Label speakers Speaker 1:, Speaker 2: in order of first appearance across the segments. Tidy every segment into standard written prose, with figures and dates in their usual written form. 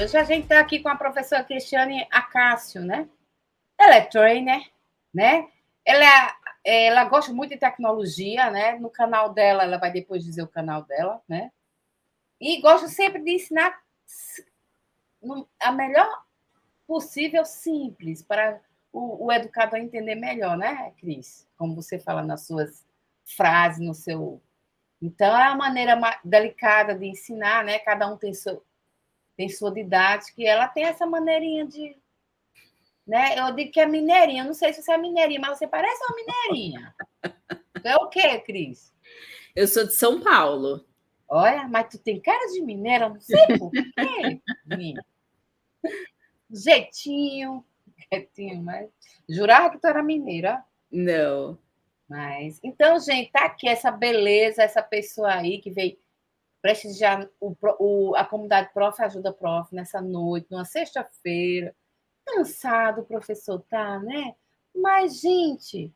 Speaker 1: Hoje a gente está aqui com a professora Cristiane Acácio, né? Ela é trainer, né? Ela gosta muito de tecnologia, né? No canal dela, ela vai depois dizer o canal dela, né? E gosta sempre de ensinar a melhor possível, simples, para o educador entender melhor, né, Cris? Como você fala nas suas frases, no seu... Então, é a maneira delicada de ensinar, né? Cada um tem sua didática, e ela tem essa maneirinha de... Né? Eu digo que é mineirinha, eu não sei se você é mineirinha, mas você parece uma mineirinha. Tu é o quê, Cris?
Speaker 2: Eu sou de São Paulo.
Speaker 1: Olha, mas tu tem cara de mineira, não sei por quê, menina. Jeitinho, mas jurava que tu era mineira.
Speaker 2: Não.
Speaker 1: Mas, então, gente, tá aqui essa beleza, essa pessoa aí que veio prestigiar a comunidade Prof. Ajuda Prof. nessa noite, numa sexta-feira. Cansado o professor tá, né? Mas, gente,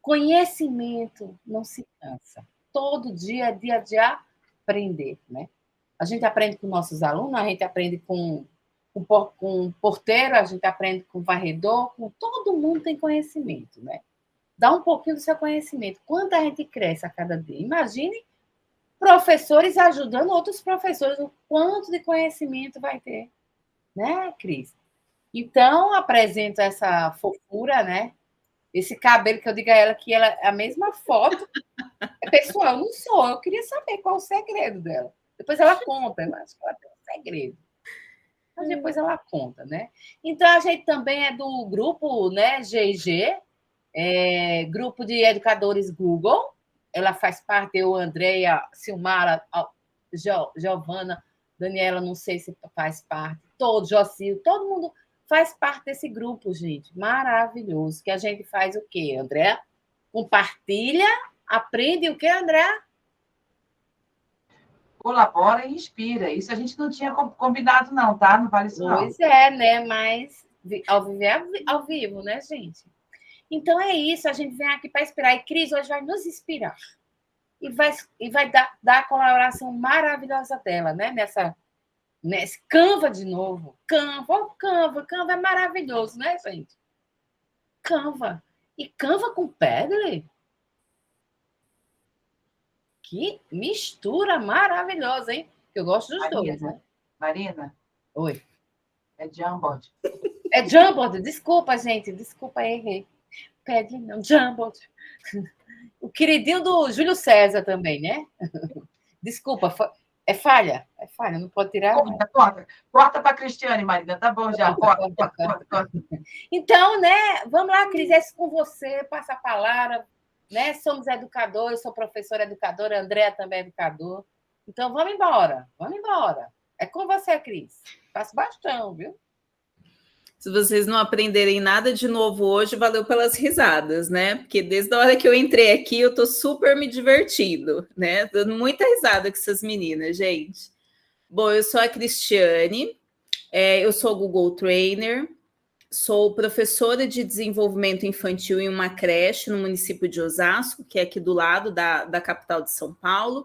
Speaker 1: conhecimento não se cansa. Todo dia é dia de aprender, né? A gente aprende com nossos alunos, a gente aprende com porteiro, a gente aprende com varredor, com todo mundo tem conhecimento, né? Dá um pouquinho do seu conhecimento. Quanta gente cresce a cada dia. Imagine professores ajudando outros professores, o quanto de conhecimento vai ter, né, Cris? Então, apresento essa fofura, né? Esse cabelo que eu digo a ela que ela é a mesma foto. É pessoal, não sou. Eu queria saber qual o segredo dela. Depois ela conta, eu acho que ela tem um segredo. Mas depois ela conta, né? Então, a gente também é do grupo, né, GG, Grupo de Educadores Google. Ela faz parte, eu, Andréia, Silmara, Giovana, Daniela, não sei se faz parte, Jocil, todo mundo faz parte desse grupo, gente. Maravilhoso. Que a gente faz o quê, André? Compartilha, aprende o quê, André?
Speaker 3: Colabora e inspira. Isso a gente não tinha combinado, não, tá? Não vale isso, não.
Speaker 1: Pois é, né? Mas ao viver é ao vivo, né, gente? Então é isso, a gente vem aqui para inspirar. E Cris hoje vai nos inspirar. E vai dar a colaboração maravilhosa dela, né? Nesse Canva de novo. Canva é maravilhoso, né, gente? Canva. E Canva com Padlet? Que mistura maravilhosa, hein? Eu gosto dos dois, né?
Speaker 3: Marina?
Speaker 1: Oi.
Speaker 3: É Jamboard.
Speaker 1: É Jamboard, desculpa, gente. Desculpa, errei. Padlet não, Jamboard. O queridinho do Júlio César também, né? Desculpa, é falha, não pode tirar.
Speaker 3: Corta para a Cristiane, Marina, tá bom já. Corta.
Speaker 1: Então, né, vamos lá, Cris, é com você, passa a palavra, né? Somos educadores, sou professora educadora, Andréa também é educador. Então, vamos embora. É com você, Cris. Faço bastão, viu?
Speaker 2: Se vocês não aprenderem nada de novo hoje, valeu pelas risadas, né? Porque desde a hora que eu entrei aqui, eu tô super me divertindo, né? Dando muita risada com essas meninas, gente. Bom, eu sou a Cristiane, eu sou Google Trainer, sou professora de desenvolvimento infantil em uma creche no município de Osasco, que é aqui do lado da capital de São Paulo.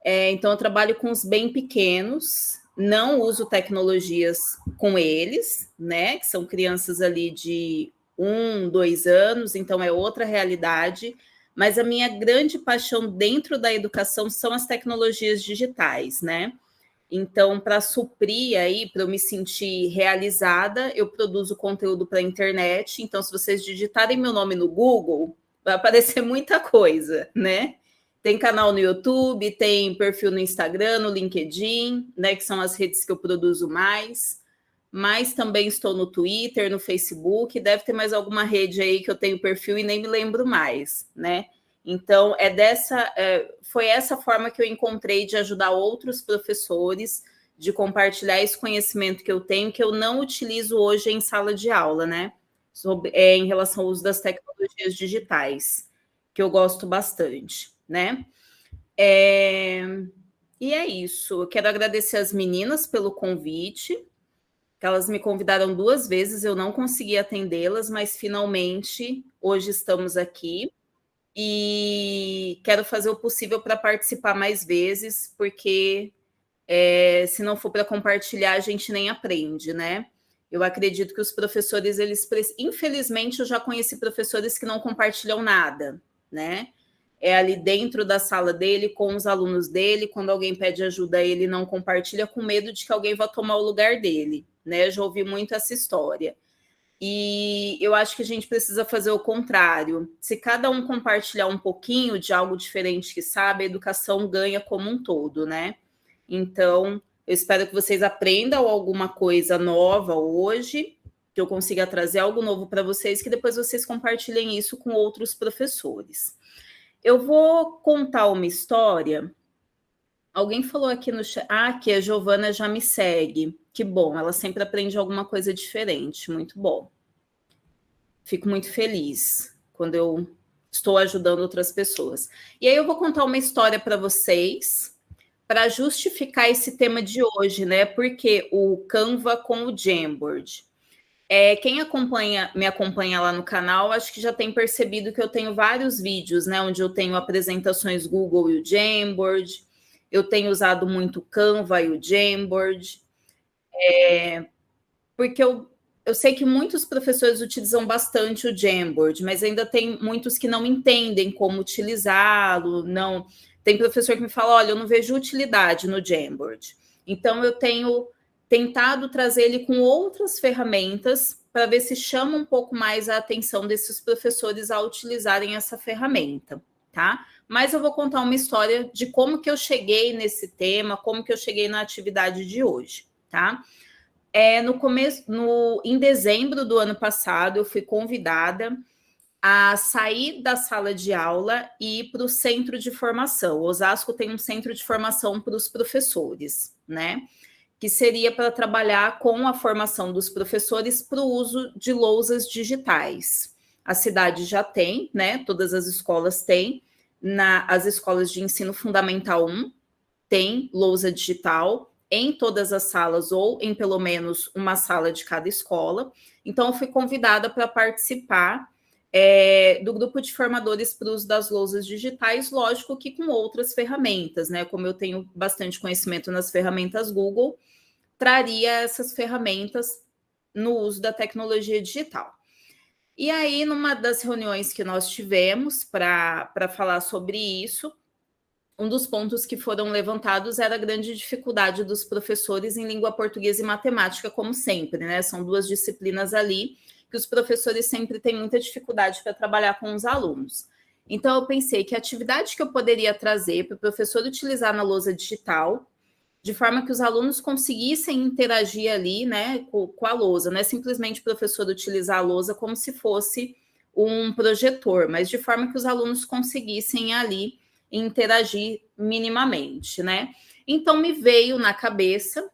Speaker 2: Então, eu trabalho com os bem pequenos, não uso tecnologias com eles, né? Que são crianças ali de 1, 2 anos, então é outra realidade. Mas a minha grande paixão dentro da educação são as tecnologias digitais, né? Então, para suprir aí, para eu me sentir realizada, eu produzo conteúdo para a internet. Então, se vocês digitarem meu nome no Google, vai aparecer muita coisa, né? Tem canal no YouTube, tem perfil no Instagram, no LinkedIn, né? Que são as redes que eu produzo mais. Mas também estou no Twitter, no Facebook. Deve ter mais alguma rede aí que eu tenho perfil e nem me lembro mais, né? Então, foi essa forma que eu encontrei de ajudar outros professores, de compartilhar esse conhecimento que eu tenho, que eu não utilizo hoje em sala de aula, né? Em relação ao uso das tecnologias digitais, que eu gosto bastante, né? E é isso. Eu quero agradecer as meninas pelo convite, que elas me convidaram 2 vezes, eu não consegui atendê-las, mas finalmente hoje estamos aqui. E quero fazer o possível para participar mais vezes, porque Se não for para compartilhar, a gente nem aprende, né? Eu acredito que os professores, infelizmente, eu já conheci professores que não compartilham nada, né? É ali dentro da sala dele, com os alunos dele, quando alguém pede ajuda, ele não compartilha com medo de que alguém vá tomar o lugar dele, né? Eu já ouvi muito essa história. E eu acho que a gente precisa fazer o contrário. Se cada um compartilhar um pouquinho de algo diferente que sabe, a educação ganha como um todo, né? Então, eu espero que vocês aprendam alguma coisa nova hoje, que eu consiga trazer algo novo para vocês, que depois vocês compartilhem isso com outros professores. Eu vou contar uma história. Alguém falou aqui no chat, que a Giovana já me segue. Que bom, ela sempre aprende alguma coisa diferente, muito bom. Fico muito feliz quando eu estou ajudando outras pessoas. E aí eu vou contar uma história para vocês, para justificar esse tema de hoje, né? Porque o Canva com o Jamboard. Quem me acompanha lá no canal, acho que já tem percebido que eu tenho vários vídeos, né? Onde eu tenho apresentações Google e o Jamboard. Eu tenho usado muito o Canva e o Jamboard. Porque eu sei que muitos professores utilizam bastante o Jamboard, mas ainda tem muitos que não entendem como utilizá-lo, não... Tem professor que me fala, olha, eu não vejo utilidade no Jamboard. Então, eu tenho tentado trazer ele com outras ferramentas para ver se chama um pouco mais a atenção desses professores a utilizarem essa ferramenta, tá? Mas eu vou contar uma história de como que eu cheguei nesse tema, como que eu cheguei na atividade de hoje, tá? Em dezembro do ano passado, eu fui convidada a sair da sala de aula e ir para o centro de formação. O Osasco tem um centro de formação para os professores, né? Que seria para trabalhar com a formação dos professores para o uso de lousas digitais. A cidade já tem, né? Todas as escolas têm. As escolas de ensino fundamental 1 tem lousa digital em todas as salas ou em pelo menos uma sala de cada escola. Então, eu fui convidada para participar do grupo de formadores para o uso das lousas digitais, lógico que com outras ferramentas, né? Como eu tenho bastante conhecimento nas ferramentas Google, traria essas ferramentas no uso da tecnologia digital. E aí, numa das reuniões que nós tivemos para falar sobre isso, um dos pontos que foram levantados era a grande dificuldade dos professores em língua portuguesa e matemática, como sempre, né? São duas disciplinas ali que os professores sempre têm muita dificuldade para trabalhar com os alunos. Então, eu pensei que a atividade que eu poderia trazer para o professor utilizar na lousa digital, de forma que os alunos conseguissem interagir ali, né, com a lousa, não é simplesmente o professor utilizar a lousa como se fosse um projetor, mas de forma que os alunos conseguissem ali interagir minimamente, né? Então, me veio na cabeça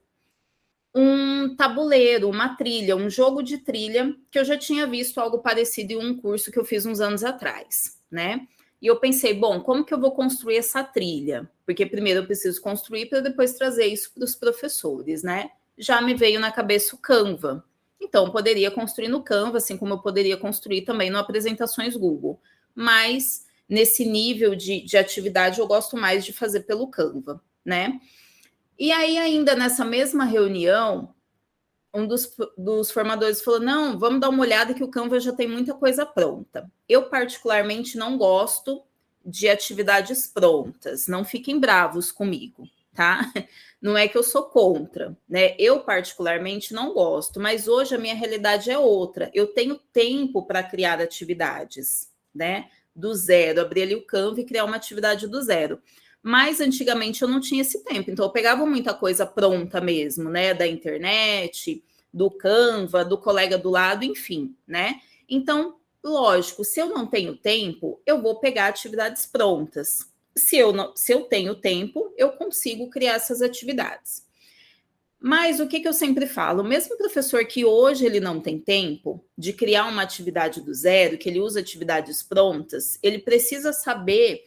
Speaker 2: um tabuleiro, uma trilha, um jogo de trilha, que eu já tinha visto algo parecido em um curso que eu fiz uns anos atrás, né? E eu pensei, bom, como que eu vou construir essa trilha? Porque primeiro eu preciso construir para depois trazer isso para os professores, né? Já me veio na cabeça o Canva. Então, eu poderia construir no Canva, assim como eu poderia construir também no Apresentações Google. Mas, nesse nível de atividade, eu gosto mais de fazer pelo Canva, né? E aí, ainda nessa mesma reunião, um dos formadores falou, não, vamos dar uma olhada que o Canva já tem muita coisa pronta. Eu, particularmente, não gosto de atividades prontas. Não fiquem bravos comigo, tá? Não é que eu sou contra, né? Eu, particularmente, não gosto, mas hoje a minha realidade é outra. Eu tenho tempo para criar atividades, né? Do zero, abrir ali o Canva e criar uma atividade do zero. Mas antigamente eu não tinha esse tempo, então eu pegava muita coisa pronta mesmo, né? Da internet, do Canva, do colega do lado, enfim, né? Então, lógico, se eu não tenho tempo, eu vou pegar atividades prontas. Se eu tenho tempo, eu consigo criar essas atividades. Mas o que eu sempre falo, mesmo professor que hoje ele não tem tempo de criar uma atividade do zero, que ele usa atividades prontas, ele precisa saber...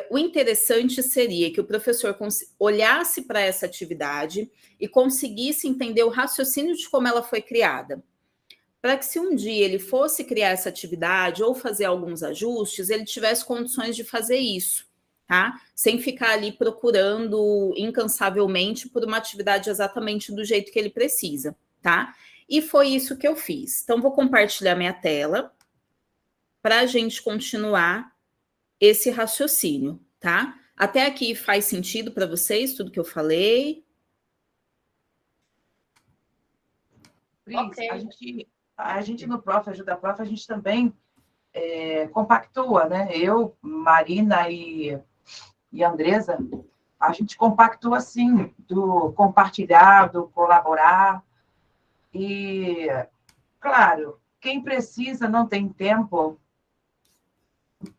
Speaker 2: o interessante seria que o professor olhasse para essa atividade e conseguisse entender o raciocínio de como ela foi criada. Para que se um dia ele fosse criar essa atividade ou fazer alguns ajustes, ele tivesse condições de fazer isso, tá? Sem ficar ali procurando incansavelmente por uma atividade exatamente do jeito que ele precisa, tá? E foi isso que eu fiz. Então, vou compartilhar minha tela para a gente continuar esse raciocínio, tá? Até aqui faz sentido para vocês tudo que eu falei?
Speaker 3: Cris,
Speaker 1: Ok.
Speaker 3: a gente no Prof. Ajuda Prof, a gente também compactua, né? Eu, Marina e Andresa, a gente compactua, sim, do compartilhar, do colaborar. E, claro, quem precisa, não tem tempo,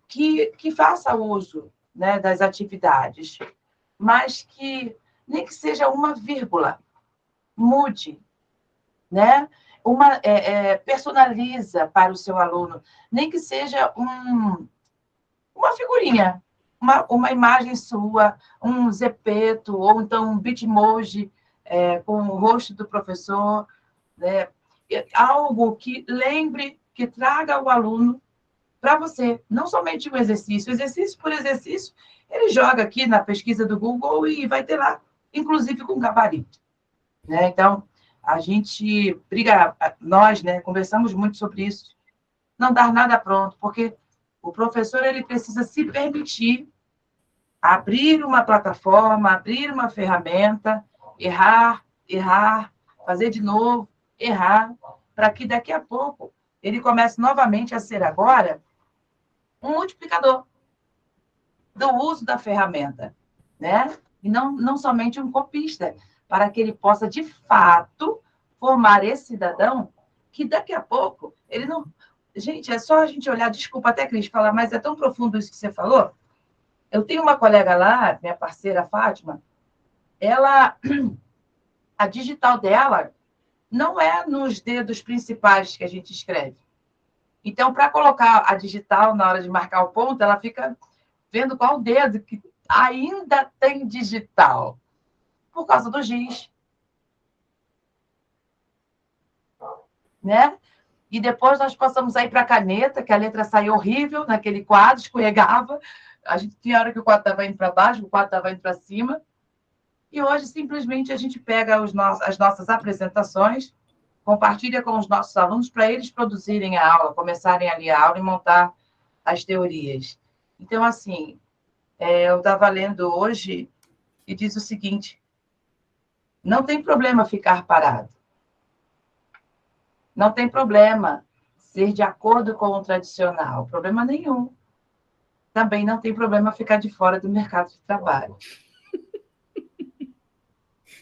Speaker 3: que faça uso, né, das atividades, mas que nem que seja uma vírgula, mude, né? Personaliza para o seu aluno, nem que seja uma figurinha, uma imagem sua, um zepeto, ou então um bitmoji com o rosto do professor, né? Algo que lembre, que traga o aluno para você, não somente um exercício por exercício, ele joga aqui na pesquisa do Google e vai ter lá, inclusive com gabarito, né? Então, a gente briga, nós, né, conversamos muito sobre isso, não dar nada pronto, porque o professor ele precisa se permitir abrir uma plataforma, abrir uma ferramenta, errar, fazer de novo, errar, para que daqui a pouco ele comece novamente a ser agora um multiplicador do uso da ferramenta, né? E não somente um copista, para que ele possa, de fato, formar esse cidadão que daqui a pouco ele não... Gente, é só a gente olhar, desculpa até, Cris, falar, mas é tão profundo isso que você falou. Eu tenho uma colega lá, minha parceira Fátima, ela, a digital dela não é nos dedos principais que a gente escreve. Então, para colocar a digital na hora de marcar o ponto, ela fica vendo qual dedo que ainda tem digital, por causa do giz. Né? E depois nós passamos aí para a caneta, que a letra saiu horrível naquele quadro, escorregava. A gente tinha hora que o quadro estava indo para baixo, o quadro estava indo para cima. E hoje, simplesmente, a gente pega as nossas apresentações, compartilha com os nossos alunos para eles produzirem a aula, começarem ali a aula e montar as teorias. Então, assim, eu estava lendo hoje e diz o seguinte: não tem problema ficar parado. Não tem problema ser de acordo com o tradicional. Problema nenhum. Também não tem problema ficar de fora do mercado de trabalho.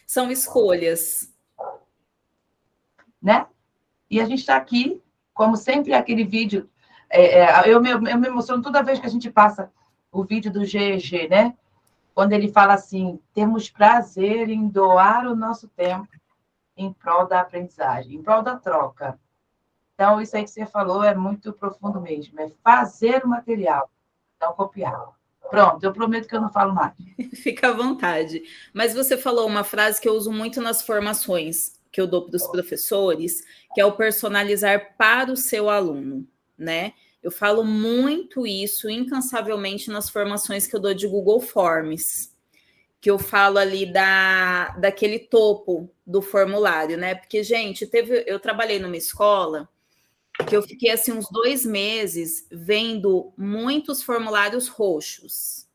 Speaker 2: São escolhas.
Speaker 3: Né? E a gente está aqui, como sempre, aquele vídeo... eu me emociono toda vez que a gente passa o vídeo do GEG, né? Quando ele fala assim, temos prazer em doar o nosso tempo em prol da aprendizagem, em prol da troca. Então, isso aí que você falou é muito profundo mesmo, é fazer o material, não copiar. Pronto, eu prometo que eu não falo mais.
Speaker 2: Fica à vontade. Mas você falou uma frase que eu uso muito nas formações que eu dou para os professores, que é o personalizar para o seu aluno, né? Eu falo muito isso incansavelmente nas formações que eu dou de Google Forms, que eu falo ali daquele topo do formulário, né? Porque, gente, eu trabalhei numa escola que eu fiquei assim uns 2 meses vendo muitos formulários roxos.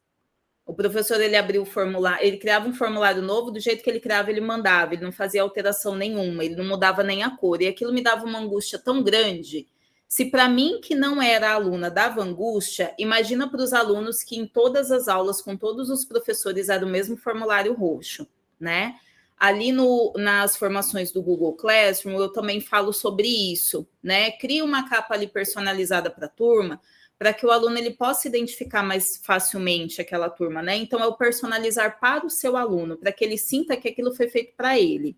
Speaker 2: O professor, ele abriu o formulário, ele criava um formulário novo, do jeito que ele criava, ele mandava, ele não fazia alteração nenhuma, ele não mudava nem a cor, e aquilo me dava uma angústia tão grande. Se para mim, que não era aluna, dava angústia, imagina para os alunos que em todas as aulas, com todos os professores, era o mesmo formulário roxo, né? Ali nas formações do Google Classroom, eu também falo sobre isso, né? Cria uma capa ali personalizada para a turma, para que o aluno ele possa identificar mais facilmente aquela turma, né? Então, é o personalizar para o seu aluno, para que ele sinta que aquilo foi feito para ele.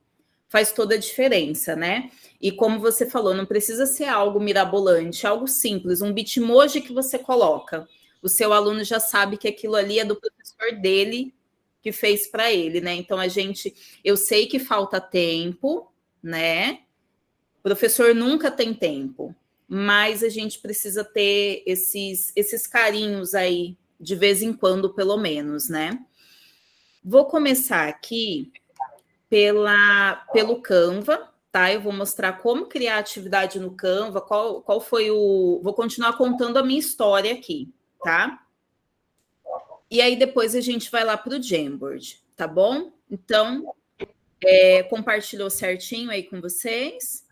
Speaker 2: Faz toda a diferença, né? E como você falou, não precisa ser algo mirabolante, algo simples, um bitmoji que você coloca. O seu aluno já sabe que aquilo ali é do professor dele que fez para ele, né? Então, eu sei que falta tempo, né? O professor nunca tem tempo, mas a gente precisa ter esses carinhos aí de vez em quando, pelo menos, né? Vou começar aqui pelo Canva, tá? Eu vou mostrar como criar atividade no Canva, qual foi o... Vou continuar contando a minha história aqui, tá? E aí depois a gente vai lá para o Jamboard, tá bom? Então, compartilhou certinho aí com vocês?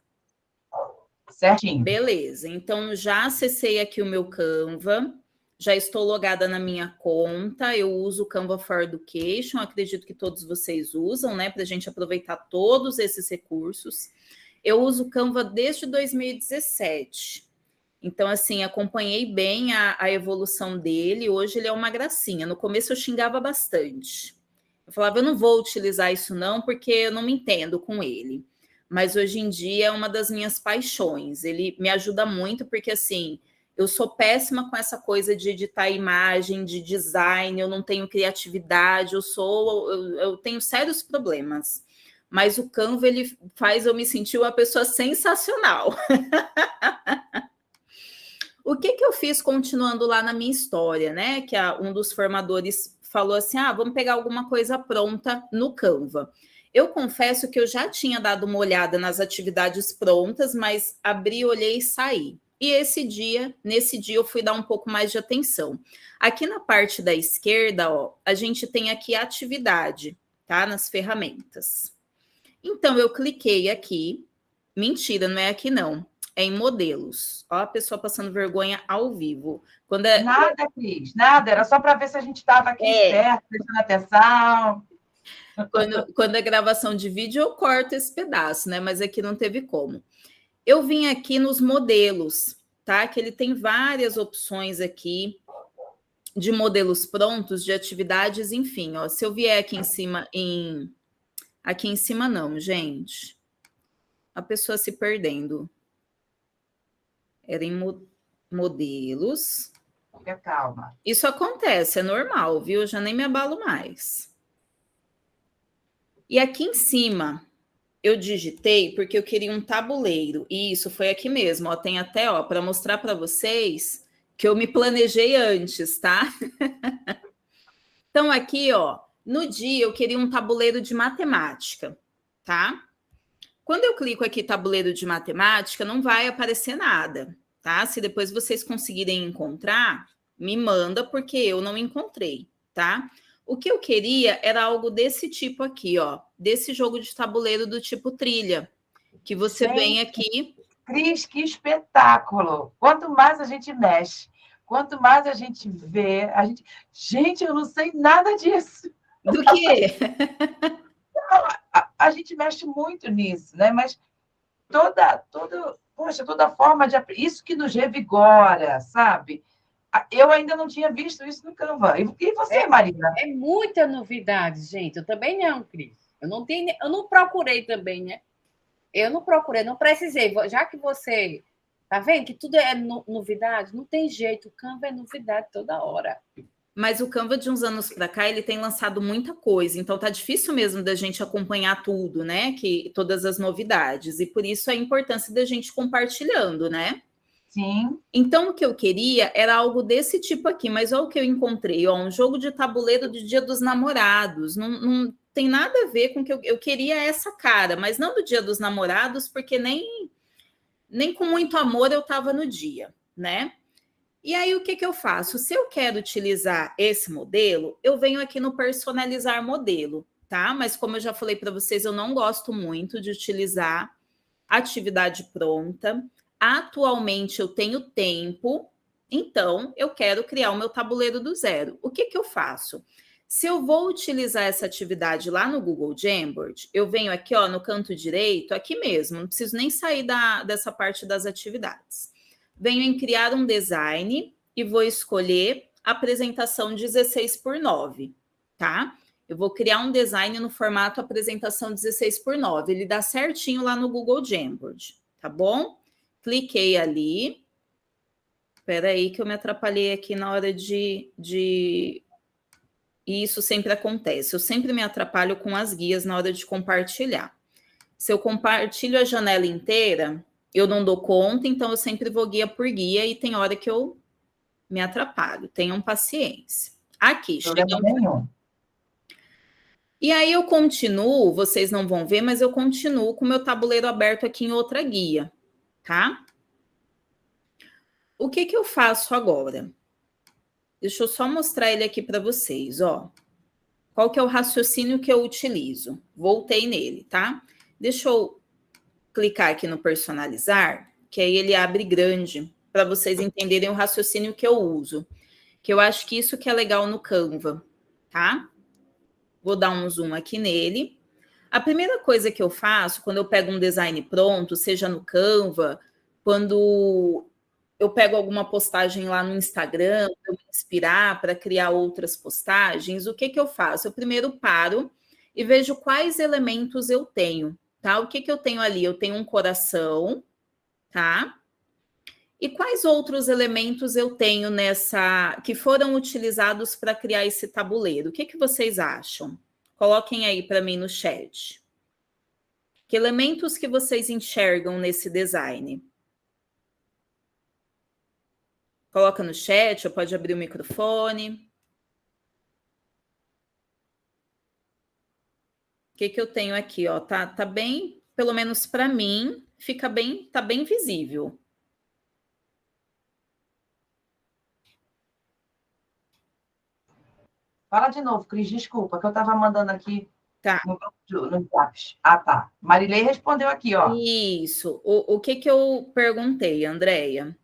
Speaker 3: Certinho.
Speaker 2: Beleza, então já acessei aqui o meu Canva, já estou logada na minha conta, eu uso o Canva for Education, acredito que todos vocês usam, né, para a gente aproveitar todos esses recursos. Eu uso o Canva desde 2017, então, assim, acompanhei bem a evolução dele, hoje ele é uma gracinha. No começo eu xingava bastante, eu falava, eu não vou utilizar isso não, porque eu não me entendo com ele. Mas hoje em dia é uma das minhas paixões. Ele me ajuda muito, porque assim, eu sou péssima com essa coisa de editar imagem, de design, eu não tenho criatividade, eu tenho sérios problemas. Mas o Canva, ele faz eu me sentir uma pessoa sensacional. O que eu fiz continuando lá na minha história, né? Que um dos formadores falou assim, vamos pegar alguma coisa pronta no Canva. Eu confesso que eu já tinha dado uma olhada nas atividades prontas, mas abri, olhei e saí. E nesse dia eu fui dar um pouco mais de atenção. Aqui na parte da esquerda, ó, a gente tem aqui a atividade, tá? Nas ferramentas. Então, eu cliquei aqui. Mentira, não é aqui não. É em modelos. Ó, a pessoa passando vergonha ao vivo.
Speaker 3: Nada, Cris, nada. Era só para ver se a gente estava aqui esperto, prestando atenção.
Speaker 2: Quando é gravação de vídeo, eu corto esse pedaço, né? Mas aqui não teve como. Eu vim aqui nos modelos, tá? Que ele tem várias opções aqui de modelos prontos, de atividades, enfim. Ó, se eu vier aqui em cima, aqui em cima não, gente. A pessoa se perdendo. Era em modelos.
Speaker 3: Fica calma.
Speaker 2: Isso acontece, é normal, viu? Eu já nem me abalo mais. E aqui em cima, eu digitei porque eu queria um tabuleiro. E isso foi aqui mesmo, ó. Tem até, ó, para mostrar para vocês que eu me planejei antes, tá? Então, aqui, ó, no dia eu queria um tabuleiro de matemática, tá? Quando eu clico aqui tabuleiro de matemática, não vai aparecer nada, tá? Se depois vocês conseguirem encontrar, me manda, porque eu não encontrei, tá? O que eu queria era algo desse tipo aqui, ó, desse jogo de tabuleiro do tipo trilha, que você vem aqui...
Speaker 3: Cris, que espetáculo! Quanto mais a gente mexe, quanto mais a gente vê, Gente, eu não sei nada disso.
Speaker 2: Do quê?
Speaker 3: A gente mexe muito nisso, né? Mas toda forma de... Isso que nos revigora, sabe? Eu ainda não tinha visto isso no Canva. E você, Marina?
Speaker 1: É muita novidade, gente. Eu também não, Cris. Eu não procurei também, né? Eu não procurei, não precisei. Já que você tá vendo que tudo é novidade, não tem jeito. O Canva é novidade toda hora.
Speaker 2: Mas o Canva de uns anos para cá, ele tem lançado muita coisa, então tá difícil mesmo da gente acompanhar tudo, né? Todas as novidades, e por isso a importância da gente compartilhando, né?
Speaker 3: Sim.
Speaker 2: Então, o que eu queria era algo desse tipo aqui, mas olha o que eu encontrei, ó, um jogo de tabuleiro do Dia dos Namorados. Não tem nada a ver com o que eu queria essa cara, mas não do Dia dos Namorados, porque nem com muito amor eu estava no dia, né? E aí, o que eu faço? Se eu quero utilizar esse modelo, eu venho aqui no personalizar modelo, tá? Mas como eu já falei para vocês, eu não gosto muito de utilizar atividade pronta. Atualmente, eu tenho tempo, então eu quero criar o meu tabuleiro do zero. O que eu faço? Se eu vou utilizar essa atividade lá no Google Jamboard, eu venho aqui, ó, no canto direito, aqui mesmo, não preciso nem sair dessa parte das atividades. Venho em criar um design e vou escolher apresentação 16:9, tá? Eu vou criar um design no formato apresentação 16:9. Ele dá certinho lá no Google Jamboard, tá bom? Cliquei ali. Espera aí que eu me atrapalhei aqui na hora de... E isso sempre acontece. Eu sempre me atrapalho com as guias na hora de compartilhar. Se eu compartilho a janela inteira... eu não dou conta, então eu sempre vou guia por guia e tem hora que eu me atrapalho. Tenham paciência. Aqui,
Speaker 3: Problema nenhum.
Speaker 2: E aí eu continuo, vocês não vão ver, mas eu continuo com o meu tabuleiro aberto aqui em outra guia, tá? O que que eu faço agora? Deixa eu só mostrar ele aqui para vocês, ó. Qual que é o raciocínio que eu utilizo? Voltei nele, tá? Deixa eu clicar aqui no personalizar, que aí ele abre grande, para vocês entenderem o raciocínio que eu uso. Que eu acho que isso que é legal no Canva, tá? Vou dar um zoom aqui nele. A primeira coisa que eu faço quando eu pego um design pronto, seja no Canva, quando eu pego alguma postagem lá no Instagram, para me inspirar para criar outras postagens, o que que eu faço? Eu primeiro paro e vejo quais elementos eu tenho, tá? O que que eu tenho ali? Eu tenho um coração, tá? E quais outros elementos eu tenho nessa que foram utilizados para criar esse tabuleiro? O que que vocês acham? Coloquem aí para mim no chat. Que elementos que vocês enxergam nesse design? Coloca no chat, ou pode abrir o microfone. O que que eu tenho aqui, ó? Tá bem, pelo menos para mim, fica bem, tá bem visível.
Speaker 3: Fala de novo, Cris, desculpa, que eu estava mandando aqui
Speaker 2: Tá.
Speaker 3: no WhatsApp. Ah, tá. Marilei respondeu aqui, ó.
Speaker 2: Isso. O que que eu perguntei, Andréia?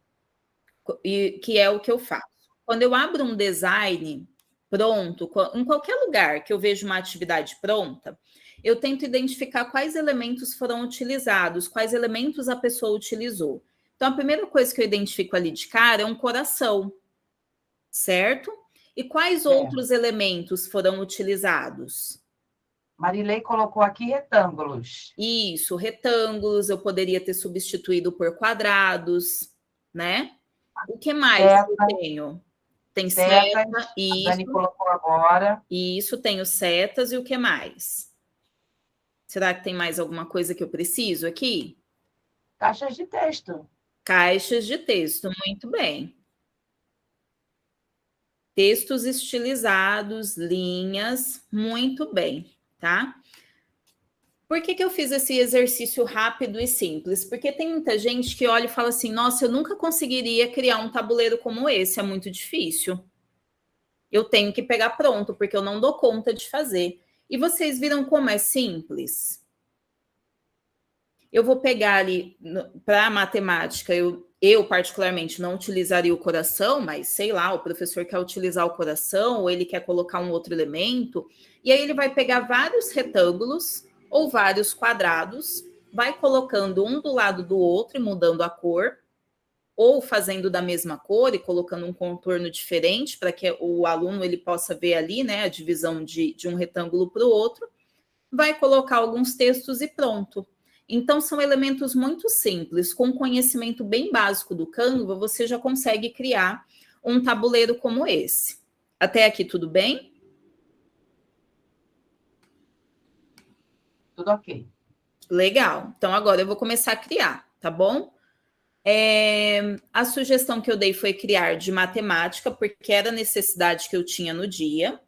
Speaker 2: E que é o que eu faço. Quando eu abro um design pronto, em qualquer lugar que eu vejo uma atividade pronta, eu tento identificar quais elementos foram utilizados, quais elementos a pessoa utilizou. Então, a primeira coisa que eu identifico ali de cara é um coração, certo? E quais outros elementos foram utilizados?
Speaker 3: Marilei colocou aqui retângulos.
Speaker 2: Isso, retângulos, eu poderia ter substituído por quadrados, né? O que mais eu tenho? Tem seta, isso.
Speaker 3: A Dani colocou agora.
Speaker 2: Isso, tenho setas e o que mais? Será que tem mais alguma coisa que eu preciso aqui?
Speaker 3: Caixas de texto.
Speaker 2: Caixas de texto, muito bem. Textos estilizados, linhas, muito bem, tá? Por que que eu fiz esse exercício rápido e simples? Porque tem muita gente que olha e fala assim, nossa, eu nunca conseguiria criar um tabuleiro como esse, é muito difícil. Eu tenho que pegar pronto, porque eu não dou conta de fazer. E vocês viram como é simples? Eu vou pegar ali, para a matemática, eu particularmente não utilizaria o coração, mas sei lá, o professor quer utilizar o coração, ou ele quer colocar um outro elemento, e aí ele vai pegar vários retângulos ou vários quadrados, vai colocando um do lado do outro e mudando a cor, ou fazendo da mesma cor e colocando um contorno diferente para que o aluno ele possa ver ali, né, a divisão de um retângulo para o outro, vai colocar alguns textos e pronto. Então, são elementos muito simples, com conhecimento bem básico do Canva, você já consegue criar um tabuleiro como esse. Até aqui, tudo bem?
Speaker 3: Tudo ok.
Speaker 2: Legal. Então, agora eu vou começar a criar, tá bom? A sugestão que eu dei foi criar de matemática, porque era a necessidade que eu tinha no dia.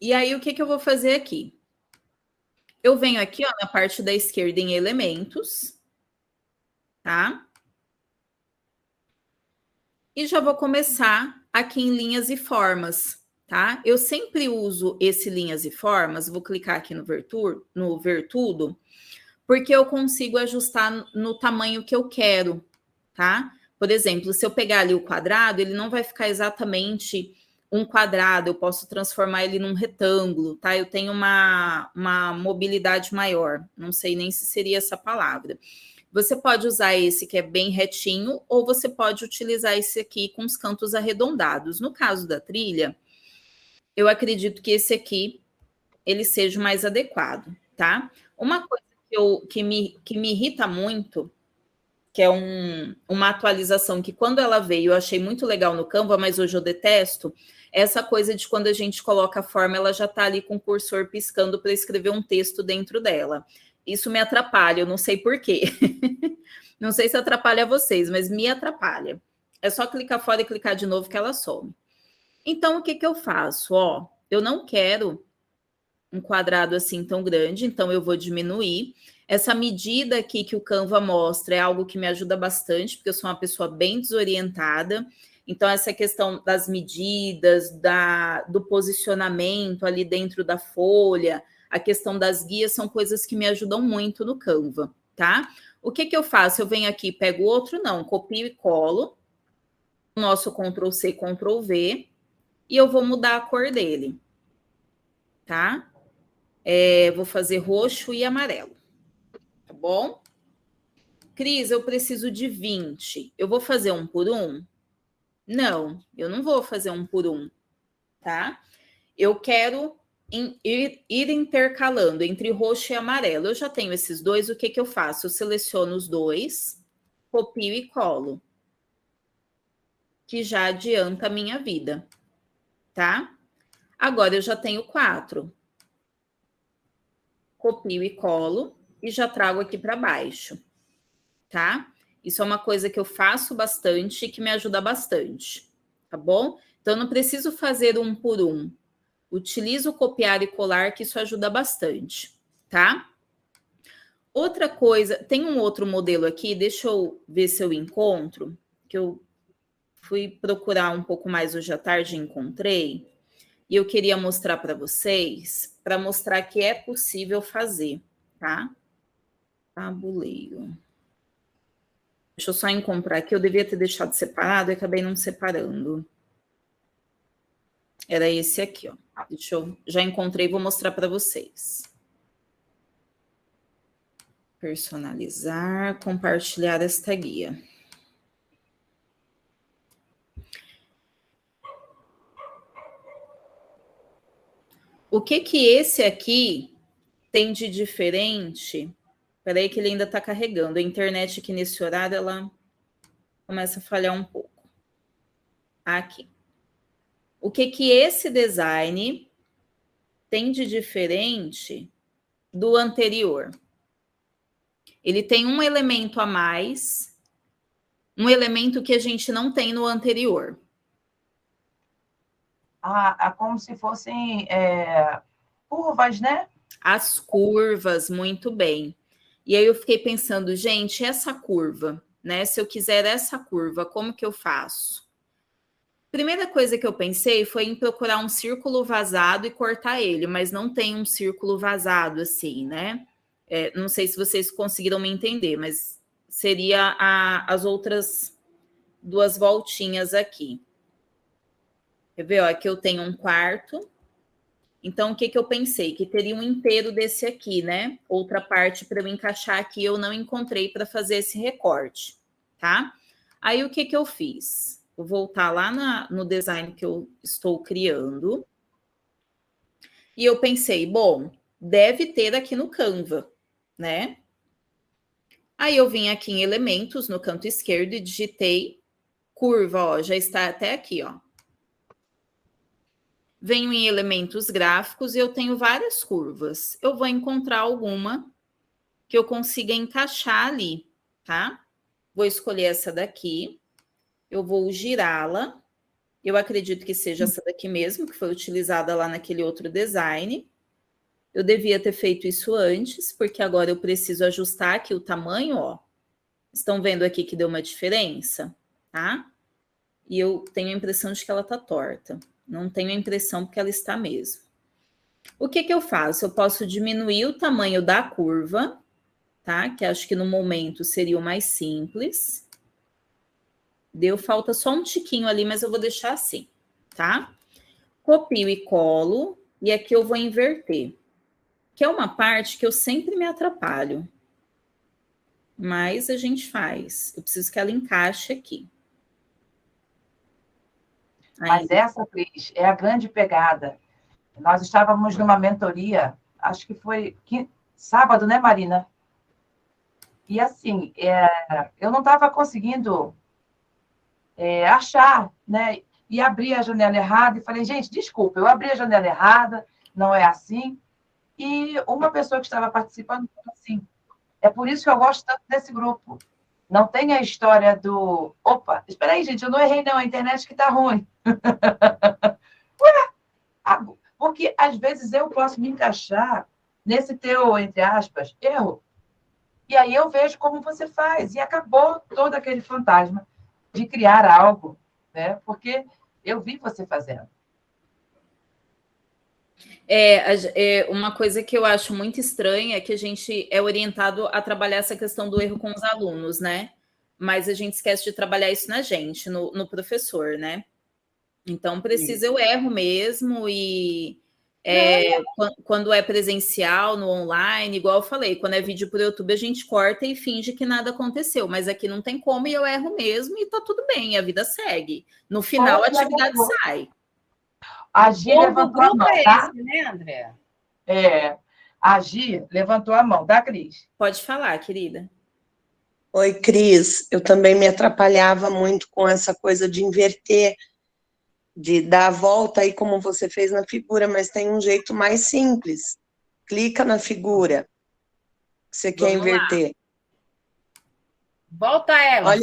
Speaker 2: E aí, o que que eu vou fazer aqui? Eu venho aqui, ó, na parte da esquerda em elementos, tá? E já vou começar aqui em linhas e formas, tá? Eu sempre uso esse linhas e formas, vou clicar aqui no ver tudo, porque eu consigo ajustar no tamanho que eu quero, tá? Por exemplo, se eu pegar ali o quadrado, ele não vai ficar exatamente um quadrado, eu posso transformar ele num retângulo, tá? Eu tenho uma mobilidade maior, não sei nem se seria essa palavra. Você pode usar esse que é bem retinho, ou você pode utilizar esse aqui com os cantos arredondados. No caso da trilha, eu acredito que esse aqui, ele seja o mais adequado, tá? Uma coisa que me irrita muito, que é uma atualização que quando ela veio eu achei muito legal no Canva, mas hoje eu detesto, essa coisa de quando a gente coloca a forma, ela já está ali com o cursor piscando para escrever um texto dentro dela. Isso me atrapalha, eu não sei por quê. Não sei se atrapalha vocês, mas me atrapalha. É só clicar fora e clicar de novo que ela some. Então, o que que eu faço? Ó, eu não quero um quadrado assim tão grande, então eu vou diminuir. Essa medida aqui que o Canva mostra é algo que me ajuda bastante, porque eu sou uma pessoa bem desorientada. Então, essa questão das medidas, do posicionamento ali dentro da folha, a questão das guias, são coisas que me ajudam muito no Canva, tá? O que que eu faço? Eu venho aqui, pego outro, não, copio e colo, o nosso Ctrl+C, Ctrl+V, e eu vou mudar a cor dele, tá? Vou fazer roxo e amarelo, tá bom? Cris, eu preciso de 20. Eu vou fazer um por um? Não, eu não vou fazer um por um, tá? Eu quero ir intercalando entre roxo e amarelo. Eu já tenho esses dois, o que que eu faço? Eu seleciono os dois, copio e colo, que já adianta a minha vida, tá? Agora eu já tenho 4. Copio e colo e já trago aqui para baixo, tá? Isso é uma coisa que eu faço bastante e que me ajuda bastante, tá bom? Então, não preciso fazer um por um. Utilizo copiar e colar, que isso ajuda bastante, tá? Outra coisa, tem um outro modelo aqui, deixa eu ver se eu encontro, que eu fui procurar um pouco mais hoje à tarde e encontrei, e eu queria mostrar para vocês, para mostrar que é possível fazer, tá? Tabuleiro. Deixa eu só encontrar aqui, eu devia ter deixado separado e acabei não separando. Era esse aqui, ó. Deixa eu... Já encontrei, vou mostrar para vocês. Personalizar, compartilhar esta guia. O que que esse aqui tem de diferente? Peraí que ele ainda está carregando. A internet aqui nesse horário, ela começa a falhar um pouco. Aqui. O que que esse design tem de diferente do anterior? Ele tem um elemento a mais, um elemento que a gente não tem no anterior.
Speaker 3: Como se fossem curvas, né?
Speaker 2: As curvas, muito bem. E aí eu fiquei pensando, gente, essa curva, né? Se eu quiser essa curva, como que eu faço? Primeira coisa que eu pensei foi em procurar um círculo vazado e cortar ele, mas não tem um círculo vazado assim, né? Não sei se vocês conseguiram me entender, mas seria as outras 2 voltinhas aqui. Quer ver? Ó, aqui eu tenho um quarto. Então, o que que eu pensei? Que teria um inteiro desse aqui, né? Outra parte para eu encaixar aqui, eu não encontrei para fazer esse recorte, tá? Aí, o que que eu fiz? Vou voltar lá no design que eu estou criando. E eu pensei, bom, deve ter aqui no Canva, né? Aí, eu vim aqui em elementos, no canto esquerdo, e digitei curva, ó, já está até aqui, ó. Venho em elementos gráficos e eu tenho várias curvas. Eu vou encontrar alguma que eu consiga encaixar ali, tá? Vou escolher essa daqui. Eu vou girá-la. Eu acredito que seja essa daqui mesmo, que foi utilizada lá naquele outro design. Eu devia ter feito isso antes, porque agora eu preciso ajustar aqui o tamanho, ó. Estão vendo aqui que deu uma diferença, tá? E eu tenho a impressão de que ela tá torta. Não tenho a impressão porque ela está mesmo. O que que eu faço? Eu posso diminuir o tamanho da curva, tá? Que acho que no momento seria o mais simples. Falta só um tiquinho ali, mas eu vou deixar assim, tá? Copio e colo, e aqui eu vou inverter. Que é uma parte que eu sempre me atrapalho. Mas a gente faz. Eu preciso que ela encaixe aqui.
Speaker 3: Mas essa, Cris, é a grande pegada. Nós estávamos numa mentoria, acho que foi sábado, né, Marina? E assim, eu não estava conseguindo achar, né? E abri a janela errada e falei, gente, desculpa, eu abri a janela errada, não é assim. E uma pessoa que estava participando falou assim, é por isso que eu gosto tanto desse grupo, Não tem a história do... Opa, espera aí, gente, eu não errei não, a internet que tá ruim. Porque, às vezes, eu posso me encaixar nesse teu, entre aspas, erro. E aí eu vejo como você faz. E acabou todo aquele fantasma de criar algo, né? Porque eu vi você fazendo.
Speaker 2: Uma coisa que eu acho muito estranha é que a gente é orientado a trabalhar essa questão do erro com os alunos, né? Mas a gente esquece de trabalhar isso na gente, no professor, né? Então, precisa, eu erro mesmo, e quando é presencial, no online, igual eu falei, quando é vídeo por YouTube, a gente corta e finge que nada aconteceu, mas aqui não tem como e eu erro mesmo e tá tudo bem, a vida segue. No final, a atividade sai.
Speaker 3: A Gi levantou a mão, tá?
Speaker 1: Esse, né, André?
Speaker 3: A Gi levantou a mão, tá, Cris?
Speaker 2: Pode falar, querida.
Speaker 4: Oi, Cris. Eu também me atrapalhava muito com essa coisa de inverter, de dar a volta aí como você fez na figura, mas tem um jeito mais simples. Clica na figura que você quer inverter.
Speaker 1: Volta ela,
Speaker 4: Olha,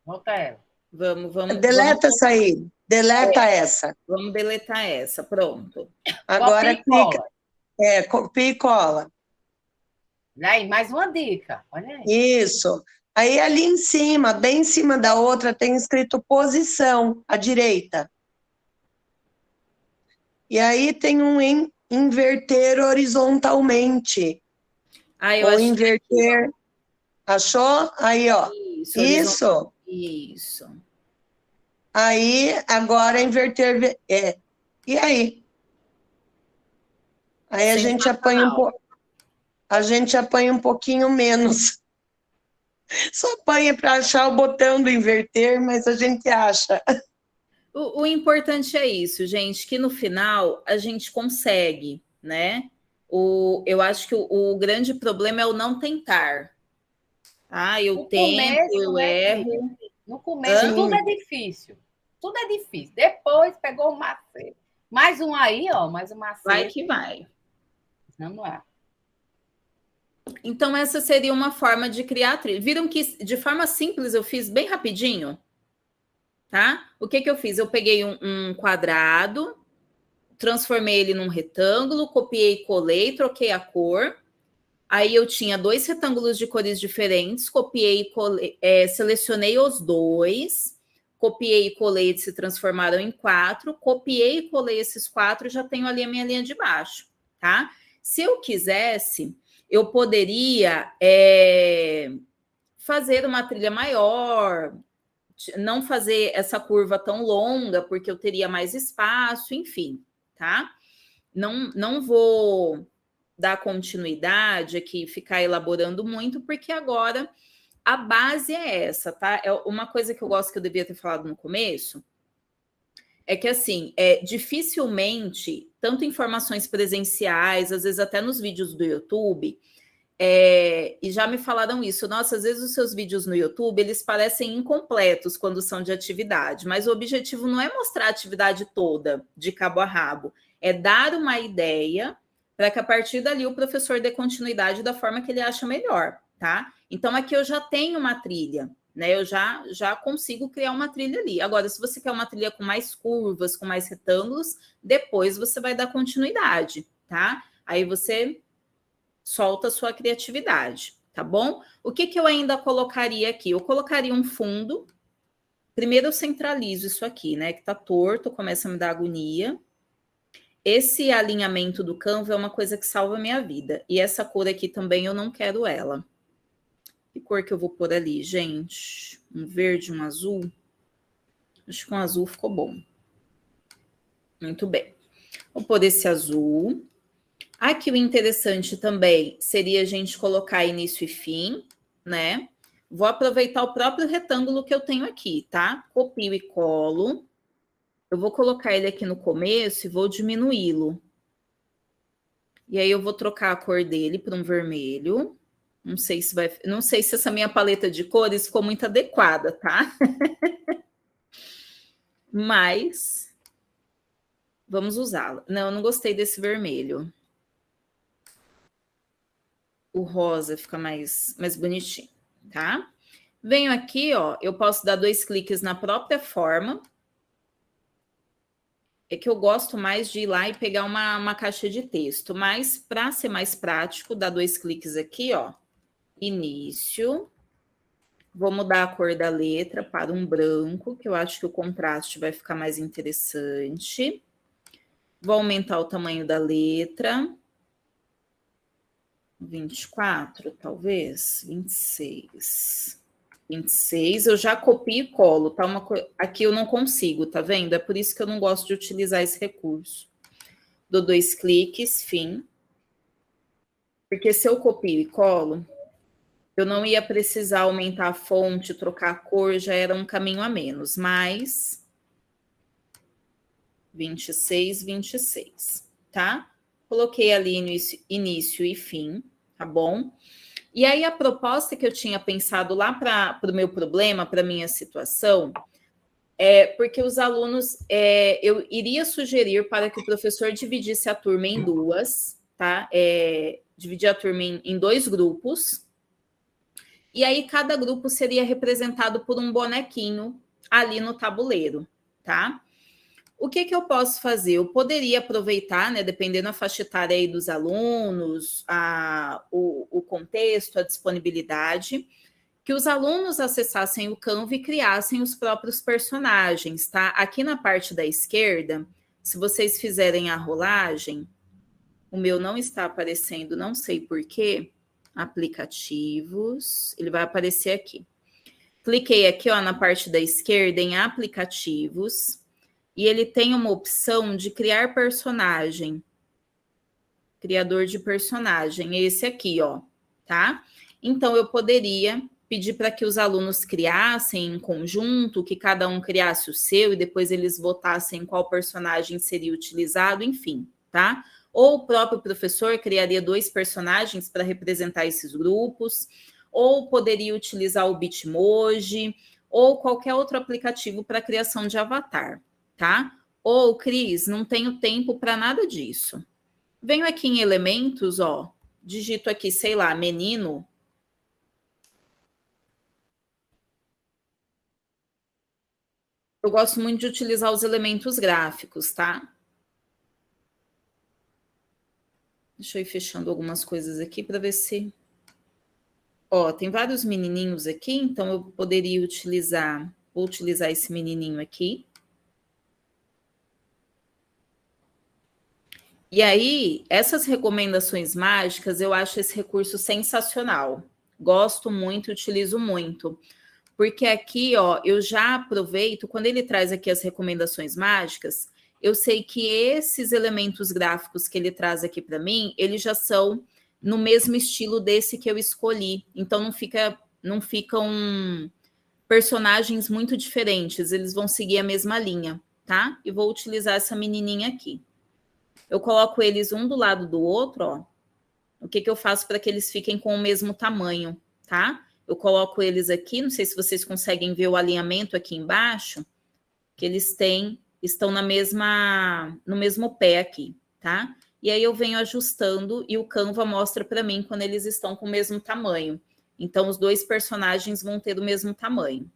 Speaker 1: volta ela.
Speaker 2: Vamos.
Speaker 4: Deleta essa aí. Deleta essa.
Speaker 2: Vamos deletar essa, pronto.
Speaker 4: Agora clica. Copia e cola.
Speaker 1: Aí, mais uma dica, olha aí.
Speaker 4: Isso. Aí ali em cima, bem em cima da outra, tem escrito posição, à direita. E aí tem um inverter horizontalmente.
Speaker 2: Eu
Speaker 4: ou inverter. Aqui, achou? Aí, ó. Isso.
Speaker 2: Isso.
Speaker 4: Aí, agora inverter. E aí? Aí a gente apanha um pouquinho menos. Só apanha para achar o botão do inverter, mas a gente acha.
Speaker 2: O importante é isso, gente, que no final a gente consegue, né? Eu acho que o grande problema é o não tentar. Eu tento, eu erro.
Speaker 1: No começo, tudo é difícil. Tudo é difícil. Depois pegou o macete. Mais um aí, ó, mais um macete.
Speaker 2: Vai que vai.
Speaker 1: Vamos lá.
Speaker 2: Então, essa seria uma forma de criar trilha. Viram que de forma simples eu fiz bem rapidinho? Tá? O que eu fiz? Eu peguei um quadrado, transformei ele num retângulo, copiei e colei, troquei a cor. Aí eu tinha 2 retângulos de cores diferentes, copiei e colei, selecionei os 2, copiei e colei, eles se transformaram em 4, copiei e colei esses 4, já tenho ali a minha linha de baixo, tá? Se eu quisesse, eu poderia fazer uma trilha maior, não fazer essa curva tão longa, porque eu teria mais espaço, enfim, tá? Não vou dar continuidade aqui, ficar elaborando muito, porque agora a base é essa, tá? Uma coisa que eu gosto, que eu devia ter falado no começo, é que, assim, dificilmente, tanto informações presenciais, às vezes até nos vídeos do YouTube, e já me falaram isso, nossa, às vezes os seus vídeos no YouTube, eles parecem incompletos quando são de atividade, mas o objetivo não é mostrar a atividade toda, de cabo a rabo, é dar uma ideia para que a partir dali o professor dê continuidade da forma que ele acha melhor, tá? Então, aqui eu já tenho uma trilha, né? Eu já consigo criar uma trilha ali. Agora, se você quer uma trilha com mais curvas, com mais retângulos, depois você vai dar continuidade, tá? Aí você solta a sua criatividade, tá bom? O que eu ainda colocaria aqui? Eu colocaria um fundo. Primeiro eu centralizo isso aqui, né? Que tá torto, começa a me dar agonia. Esse alinhamento do Canva é uma coisa que salva a minha vida. E essa cor aqui também eu não quero ela. Que cor que eu vou pôr ali, gente? Um verde, um azul? Acho que um azul ficou bom. Muito bem. Vou pôr esse azul. Aqui o interessante também seria a gente colocar início e fim, né? Vou aproveitar o próprio retângulo que eu tenho aqui, tá? Copio e colo. Eu vou colocar ele aqui no começo e vou diminuí-lo. E aí eu vou trocar a cor dele para um vermelho. Não sei se essa minha paleta de cores ficou muito adequada, tá? Mas vamos usá-la. Não, eu não gostei desse vermelho. O rosa fica mais bonitinho, tá? Venho aqui, ó, eu posso dar 2 cliques na própria forma. É que eu gosto mais de ir lá e pegar uma caixa de texto, mas para ser mais prático, dá 2 cliques aqui, ó, início. Vou mudar a cor da letra para um branco, que eu acho que o contraste vai ficar mais interessante. Vou aumentar o tamanho da letra. 24, talvez, 26. 26, eu já copio e colo, tá? Aqui eu não consigo, tá vendo? É por isso que eu não gosto de utilizar esse recurso. Dou 2 cliques, fim. Porque se eu copio e colo, eu não ia precisar aumentar a fonte, trocar a cor, já era um caminho a menos. Mas 26, 26, tá? Coloquei ali início e fim, tá bom? E aí a proposta que eu tinha pensado lá para o meu problema, para a minha situação, é porque os alunos, eu iria sugerir para que o professor dividisse a turma em duas, tá? Dividir a turma em 2 grupos, e aí cada grupo seria representado por um bonequinho ali no tabuleiro, tá? O que eu posso fazer? Eu poderia aproveitar, né, dependendo da faixa etária aí dos alunos, o contexto, a disponibilidade, que os alunos acessassem o Canva e criassem os próprios personagens, tá? Aqui na parte da esquerda, se vocês fizerem a rolagem, o meu não está aparecendo, não sei por quê. Aplicativos, ele vai aparecer aqui. Cliquei aqui, ó, na parte da esquerda em aplicativos. E ele tem uma opção de criar personagem. Criador de personagem, esse aqui, ó, tá? Então, eu poderia pedir para que os alunos criassem em conjunto, que cada um criasse o seu e depois eles votassem qual personagem seria utilizado, enfim, tá? Ou o próprio professor criaria 2 personagens para representar esses grupos, ou poderia utilizar o Bitmoji, ou qualquer outro aplicativo para criação de avatar, tá? Ou, Cris, não tenho tempo para nada disso. Venho aqui em elementos, ó, digito aqui, sei lá, menino. Eu gosto muito de utilizar os elementos gráficos, tá? Deixa eu ir fechando algumas coisas aqui para ver se... Ó, tem vários menininhos aqui, então eu poderia utilizar... Vou utilizar esse menininho aqui. E aí, essas recomendações mágicas, eu acho esse recurso sensacional. Gosto muito, utilizo muito. Porque aqui, ó, eu já aproveito, quando ele traz aqui as recomendações mágicas, eu sei que esses elementos gráficos que ele traz aqui para mim, eles já são no mesmo estilo desse que eu escolhi. Então, não ficam personagens muito diferentes, eles vão seguir a mesma linha, tá? E vou utilizar essa menininha aqui. Eu coloco eles um do lado do outro, ó. O que eu faço para que eles fiquem com o mesmo tamanho, tá? Eu coloco eles aqui, não sei se vocês conseguem ver o alinhamento aqui embaixo, que eles estão no mesmo pé aqui, tá? E aí eu venho ajustando e o Canva mostra para mim quando eles estão com o mesmo tamanho. Então, os 2 personagens vão ter o mesmo tamanho,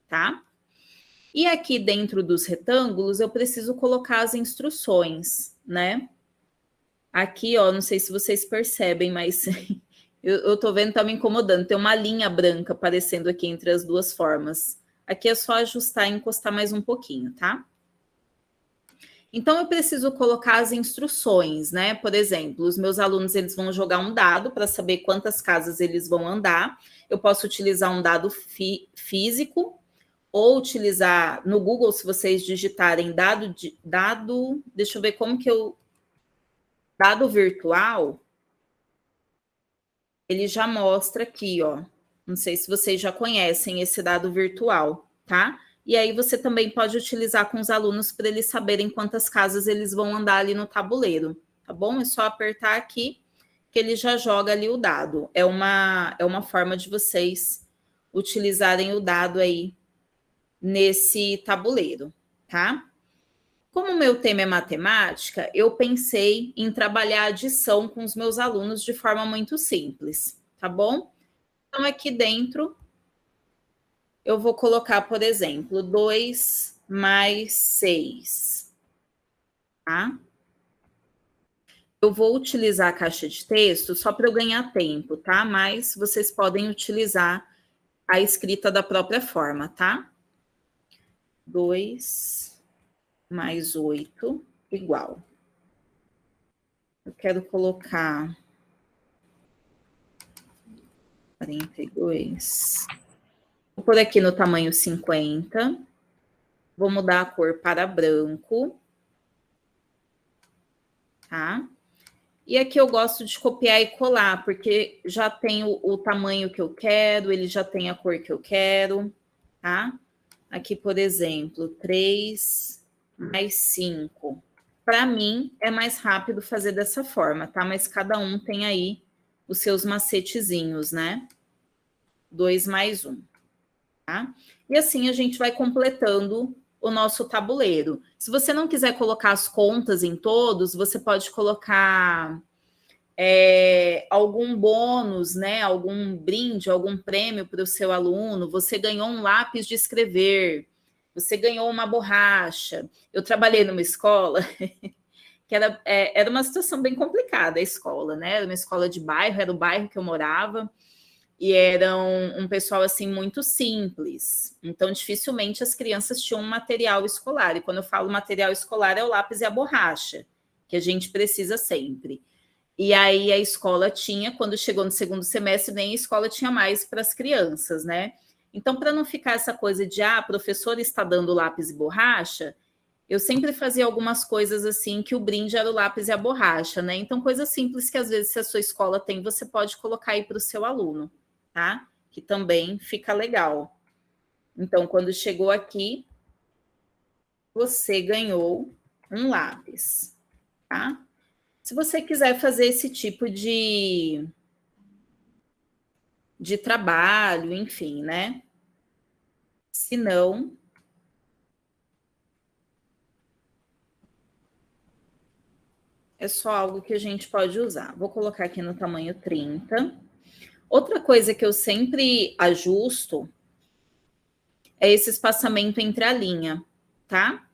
Speaker 2: tá? E aqui dentro dos retângulos, eu preciso colocar as instruções, né? Aqui, ó, não sei se vocês percebem, mas eu tô vendo, tá me incomodando. Tem uma linha branca aparecendo aqui entre as 2 formas. Aqui é só ajustar e encostar mais um pouquinho, tá? Então, eu preciso colocar as instruções, né? Por exemplo, os meus alunos, eles vão jogar um dado para saber quantas casas eles vão andar. Eu posso utilizar um dado físico, ou utilizar no Google, se vocês digitarem dado, deixa eu ver como que dado virtual, ele já mostra aqui, ó. Não sei se vocês já conhecem esse dado virtual, tá? E aí você também pode utilizar com os alunos para eles saberem quantas casas eles vão andar ali no tabuleiro, tá bom? É só apertar aqui que ele já joga ali o dado. É uma forma de vocês utilizarem o dado aí nesse tabuleiro, tá? Como o meu tema é matemática, eu pensei em trabalhar a adição com os meus alunos de forma muito simples, tá bom? Então, aqui dentro, eu vou colocar, por exemplo, 2 mais 6, tá? Eu vou utilizar a caixa de texto só para eu ganhar tempo, tá? Mas vocês podem utilizar a escrita da própria forma, tá? 2 mais 8 igual. Eu quero colocar 42. Vou pôr aqui no tamanho 50. Vou mudar a cor para branco. Tá? E aqui eu gosto de copiar e colar, porque já tem o tamanho que eu quero, ele já tem a cor que eu quero, tá? Aqui, por exemplo, 3 mais 5. Para mim, é mais rápido fazer dessa forma, tá? Mas cada um tem aí os seus macetezinhos, né? 2 mais 1, tá? E assim a gente vai completando o nosso tabuleiro. Se você não quiser colocar as contas em todos, você pode colocar algum bônus, né? Algum brinde, algum prêmio para o seu aluno. Você ganhou um lápis de escrever, você ganhou uma borracha. Eu trabalhei numa escola que era uma situação bem complicada, a escola, né? Era uma escola de bairro, era o bairro que eu morava. E era um pessoal, assim, muito simples. Então, dificilmente as crianças tinham um material escolar. E quando eu falo material escolar, é o lápis e a borracha, que a gente precisa sempre. E aí a escola tinha, quando chegou no segundo semestre, nem a escola tinha mais para as crianças, né? Então, para não ficar essa coisa de, a professora está dando lápis e borracha, eu sempre fazia algumas coisas assim, que o brinde era o lápis e a borracha, né? Então, coisas simples que, às vezes, se a sua escola tem, você pode colocar aí para o seu aluno, tá? Que também fica legal. Então, quando chegou aqui, você ganhou um lápis, tá? Se você quiser fazer esse tipo de trabalho, enfim, né? Se não, é só algo que a gente pode usar. Vou colocar aqui no tamanho 30. Outra coisa que eu sempre ajusto é esse espaçamento entre a linha, tá?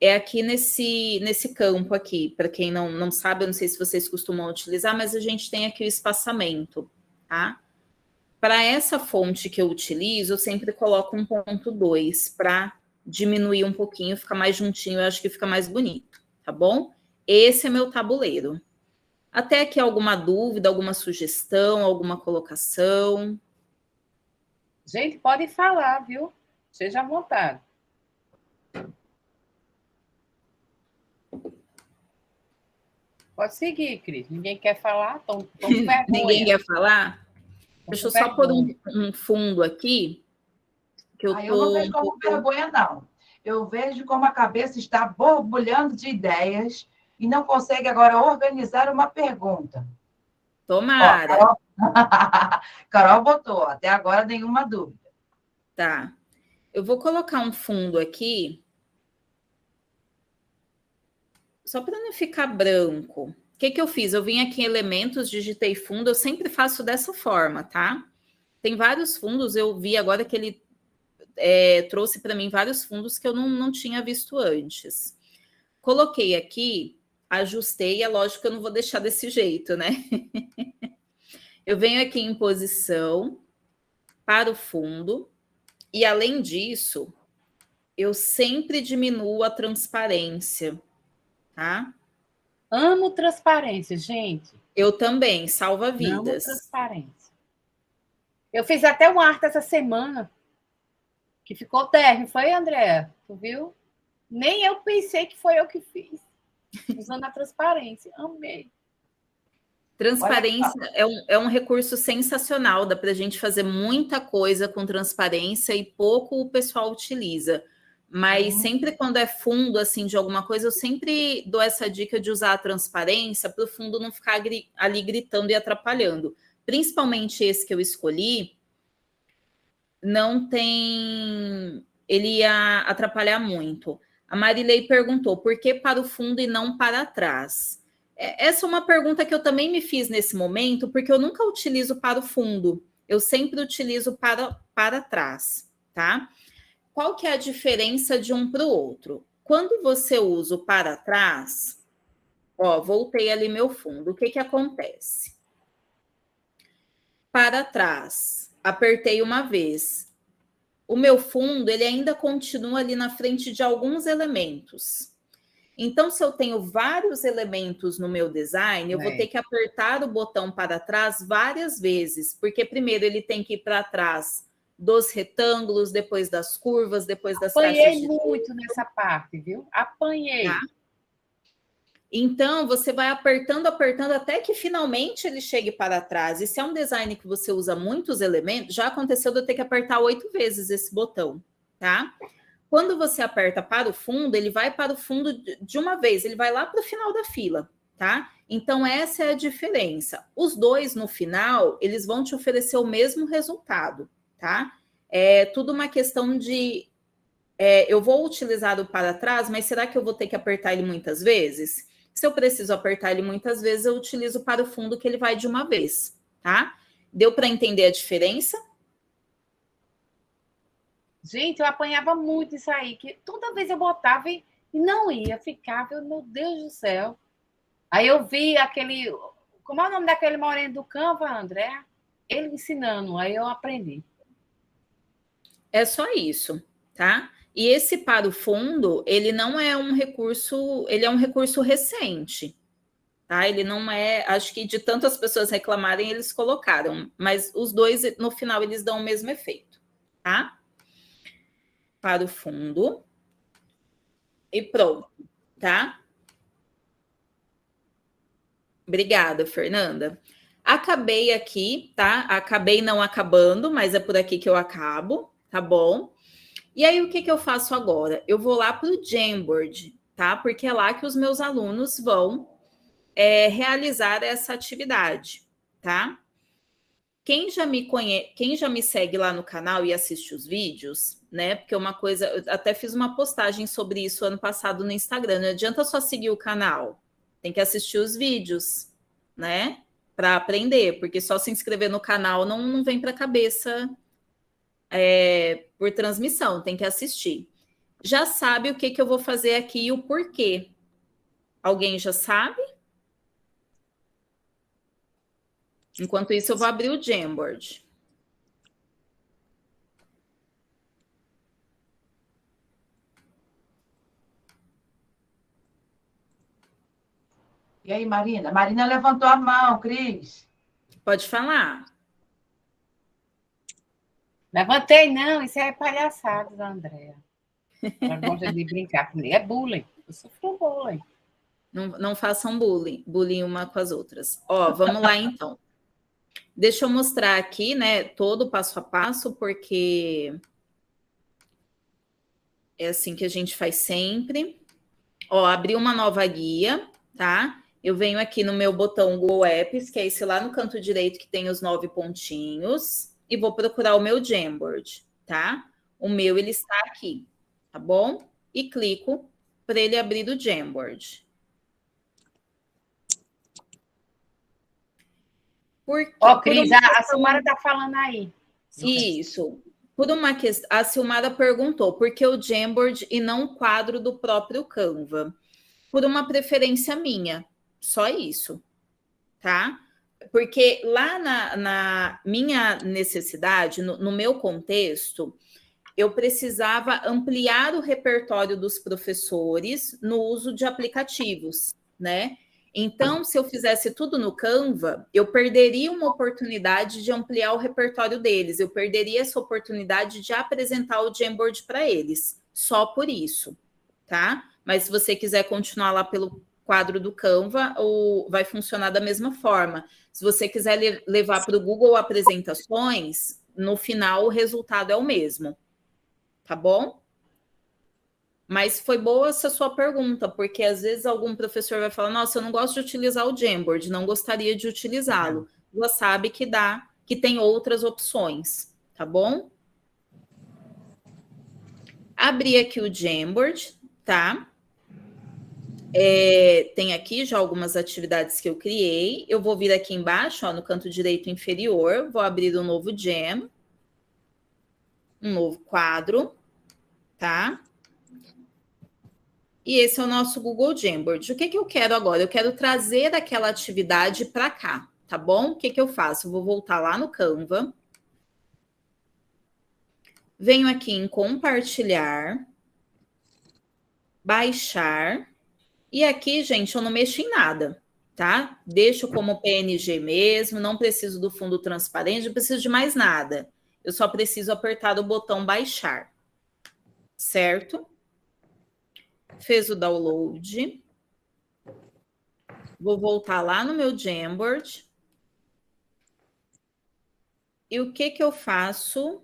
Speaker 2: É aqui nesse campo aqui, para quem não sabe, eu não sei se vocês costumam utilizar, mas a gente tem aqui o espaçamento, tá? Para essa fonte que eu utilizo, eu sempre coloco 1.2 para diminuir um pouquinho, ficar mais juntinho, eu acho que fica mais bonito, tá bom? Esse é meu tabuleiro. Até aqui alguma dúvida, alguma sugestão, alguma colocação?
Speaker 1: Gente, pode falar, viu? Seja à vontade. Pode seguir, Cris. Ninguém quer falar? Tom vergonha.
Speaker 2: Ninguém quer falar? Deixa eu só pôr um fundo aqui. Que eu
Speaker 3: não vejo como vergonha, não. Eu vejo como a cabeça está borbulhando de ideias e não consegue agora organizar uma pergunta.
Speaker 2: Tomara.
Speaker 3: Ó, Carol botou, até agora nenhuma dúvida.
Speaker 2: Tá. Eu vou colocar um fundo aqui, só para não ficar branco. O que eu fiz? Eu vim aqui em elementos, digitei fundo, eu sempre faço dessa forma, tá? Tem vários fundos, eu vi agora que ele trouxe para mim vários fundos que eu não tinha visto antes. Coloquei aqui, ajustei, é lógico que eu não vou deixar desse jeito, né? Eu venho aqui em posição para o fundo, e além disso, eu sempre diminuo a transparência, tá?
Speaker 1: Amo transparência, gente.
Speaker 2: Eu também, salva vidas.
Speaker 1: Amo transparência. Eu fiz até uma arte essa semana, que ficou terno, foi, Andréa? Tu viu? Nem eu pensei que foi eu que fiz. Usando a transparência. Amei.
Speaker 2: Transparência é um recurso sensacional, dá para a gente fazer muita coisa com transparência e pouco o pessoal utiliza. Mas sempre quando é fundo assim de alguma coisa, eu sempre dou essa dica de usar a transparência para o fundo não ficar ali gritando e atrapalhando. Principalmente esse que eu escolhi, não tem... Ele ia atrapalhar muito. A Marilei perguntou, por que para o fundo e não para trás? Essa é uma pergunta que eu também me fiz nesse momento, porque eu nunca utilizo para o fundo. Eu sempre utilizo para trás, tá? Qual que é a diferença de um para o outro? Quando você usa o para trás, ó, voltei ali meu fundo, o que que acontece? Para trás, apertei uma vez. O meu fundo, ele ainda continua ali na frente de alguns elementos. Então, se eu tenho vários elementos no meu design, eu vou ter que apertar o botão para trás várias vezes, porque primeiro ele tem que ir para trás dos retângulos, depois das curvas, depois das caixas de...
Speaker 1: Apanhei muito nessa parte, viu? Apanhei.
Speaker 2: Tá? Então, você vai apertando, apertando, até que finalmente ele chegue para trás. E se é um design que você usa muitos elementos, já aconteceu de eu ter que apertar 8 vezes esse botão, tá? Quando você aperta para o fundo, ele vai para o fundo de uma vez, ele vai lá para o final da fila, tá? Então, essa é a diferença. Os dois, no final, eles vão te oferecer o mesmo resultado, tá? É tudo uma questão de... eu vou utilizar o para trás, mas será que eu vou ter que apertar ele muitas vezes? Se eu preciso apertar ele muitas vezes, eu utilizo para o fundo, que ele vai de uma vez, tá? Deu para entender a diferença?
Speaker 1: Gente, eu apanhava muito isso aí, que toda vez eu botava e não ia, ficava, meu Deus do céu. Aí eu vi aquele... Como é o nome daquele moreno do Canva, André? Ele ensinando, aí eu aprendi.
Speaker 2: É só isso, tá? E esse para o fundo, ele não é um recurso, ele é um recurso recente, tá? Ele não é, acho que de tantas pessoas reclamarem, eles colocaram, mas os dois, no final, eles dão o mesmo efeito, tá? Para o fundo e pronto, tá? Obrigada, Fernanda. Acabei aqui, tá? Acabei não acabando, mas é por aqui que eu acabo, tá bom? E aí, o que que eu faço agora? Eu vou lá para o Jamboard, tá? Porque é lá que os meus alunos vão realizar essa atividade, tá? Quem já me segue lá no canal e assiste os vídeos, né? Porque uma coisa, eu até fiz uma postagem sobre isso ano passado no Instagram. Não adianta só seguir o canal, tem que assistir os vídeos, né? Para aprender, porque só se inscrever no canal não vem para a cabeça por transmissão, tem que assistir. Já sabe o que que eu vou fazer aqui e o porquê? Alguém já sabe? Enquanto isso, eu vou abrir o Jamboard.
Speaker 3: E aí, Marina? Marina levantou a mão, Cris.
Speaker 2: Pode falar.
Speaker 1: Levantei, não, isso é palhaçada da Andréa. Ela gosta de brincar comigo. É bullying. Eu sofro bullying.
Speaker 2: Não façam bullying uma com as outras. Ó, vamos lá então. Deixa eu mostrar aqui, né, todo o passo a passo, porque é assim que a gente faz sempre. Ó, abri uma nova guia, tá? Eu venho aqui no meu botão Go Apps, que é esse lá no canto direito que tem os 9 pontinhos, e vou procurar o meu Jamboard, tá? O meu, ele está aqui, tá bom? E clico para ele abrir o Jamboard.
Speaker 1: Ó, Cris, a Silmara está falando aí.
Speaker 2: Isso. Por uma questão, a Silmara perguntou por que o Jamboard e não o quadro do próprio Canva? Por uma preferência minha, só isso, tá? Porque lá na minha necessidade, no meu contexto, eu precisava ampliar o repertório dos professores no uso de aplicativos, né? Então, se eu fizesse tudo no Canva, eu perderia uma oportunidade de ampliar o repertório deles, eu perderia essa oportunidade de apresentar o Jamboard para eles, só por isso, tá? Mas se você quiser continuar lá pelo quadro do Canva, vai funcionar da mesma forma. Se você quiser levar para o Google Apresentações, no final o resultado é o mesmo, tá bom? Mas foi boa essa sua pergunta, porque às vezes algum professor vai falar, nossa, eu não gosto de utilizar o Jamboard, não gostaria de utilizá-lo. Já sabe que tem outras opções, tá bom? Abri aqui o Jamboard, tá? Tem aqui já algumas atividades que eu criei. Eu vou vir aqui embaixo, ó, no canto direito inferior, vou abrir um novo Jam. um novo quadro, tá? E esse é o nosso Google Jamboard. O que eu quero agora? Eu quero trazer aquela atividade para cá, tá bom? O que eu faço? Eu vou voltar lá no Canva. Venho aqui em compartilhar, baixar. E aqui, gente, eu não mexo em nada, tá? Deixo como PNG mesmo, não preciso do fundo transparente, não preciso de mais nada. Eu só preciso apertar o botão baixar, certo? Fez o download. Vou voltar lá no meu Jamboard. E o que eu faço?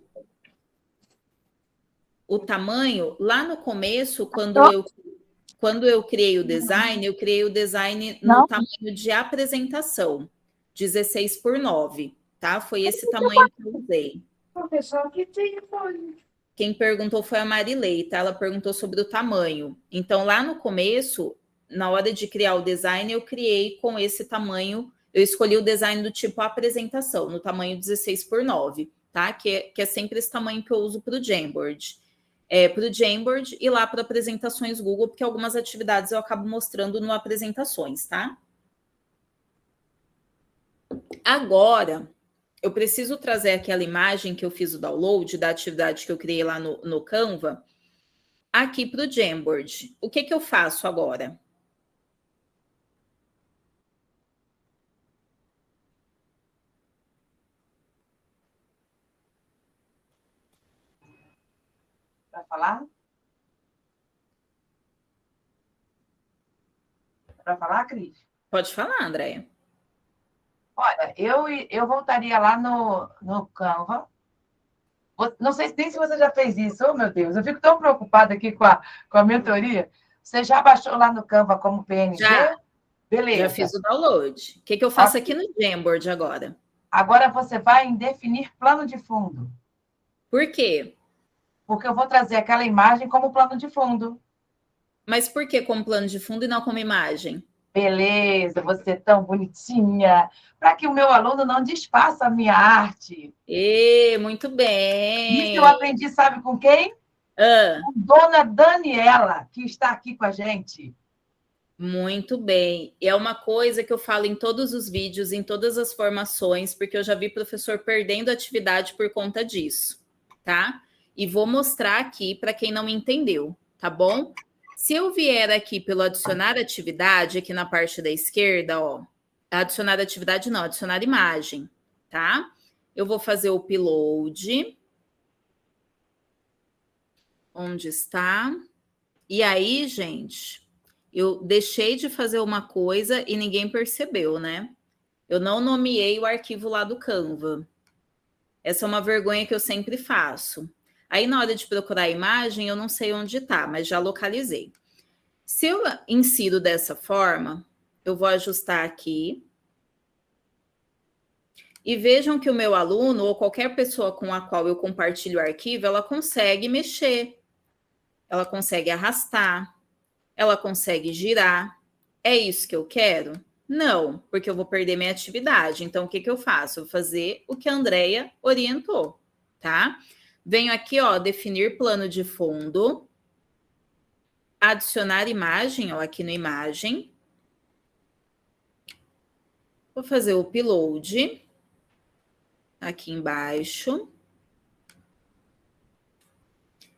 Speaker 2: O tamanho, lá no começo, quando eu criei o design, eu criei o design no tamanho de apresentação, 16:9, tá? Foi esse tamanho que eu usei.
Speaker 3: Professor, que tem.
Speaker 2: Quem perguntou foi a Marilei, tá? Ela perguntou sobre o tamanho. Então, lá no começo, na hora de criar o design, eu criei com esse tamanho, eu escolhi o design do tipo apresentação, no tamanho 16:9, tá? Que é sempre esse tamanho que eu uso para o Jamboard. Para o Jamboard e lá para apresentações Google, porque algumas atividades eu acabo mostrando no apresentações, tá? Agora, eu preciso trazer aquela imagem que eu fiz o download da atividade que eu criei lá no Canva aqui para o Jamboard. O que eu faço agora?
Speaker 3: Para falar? Para falar, Cris?
Speaker 2: Pode falar, Andréia.
Speaker 3: Olha, eu voltaria lá no Canva. Não sei nem se você já fez isso. Oh, meu Deus, eu fico tão preocupada aqui com a mentoria. Você já baixou lá no Canva como PNG?
Speaker 2: Já.
Speaker 3: Beleza.
Speaker 2: Já fiz o download. O que eu faço aqui no Jamboard agora?
Speaker 3: Agora você vai em definir plano de fundo.
Speaker 2: Por quê?
Speaker 3: Porque eu vou trazer aquela imagem como plano de fundo.
Speaker 2: Mas por que como plano de fundo e não como imagem?
Speaker 3: Beleza, você é tão bonitinha. Para que o meu aluno não desfaça a minha arte.
Speaker 2: Muito bem.
Speaker 3: Isso eu aprendi, sabe com quem? Com Dona Daniela, que está aqui com a gente.
Speaker 2: Muito bem. É uma coisa que eu falo em todos os vídeos, em todas as formações, porque eu já vi professor perdendo atividade por conta disso, tá? E vou mostrar aqui para quem não entendeu, tá bom? Se eu vier aqui pelo adicionar atividade, aqui na parte da esquerda, ó, adicionar atividade não, adicionar imagem, tá? Eu vou fazer o upload. Onde está? E aí, gente, eu deixei de fazer uma coisa e ninguém percebeu, né? Eu não nomeei o arquivo lá do Canva. Essa é uma vergonha que eu sempre faço. Aí, na hora de procurar a imagem, eu não sei onde está, mas já localizei. Se eu insiro dessa forma, eu vou ajustar aqui. E vejam que o meu aluno, ou qualquer pessoa com a qual eu compartilho o arquivo, ela consegue mexer. Ela consegue arrastar. Ela consegue girar. É isso que eu quero? Não, porque eu vou perder minha atividade. Então, o que eu faço? Eu vou fazer o que a Andréia orientou, tá? Venho aqui, ó, definir plano de fundo. Adicionar imagem, ó, aqui no imagem. Vou fazer o upload. Aqui embaixo.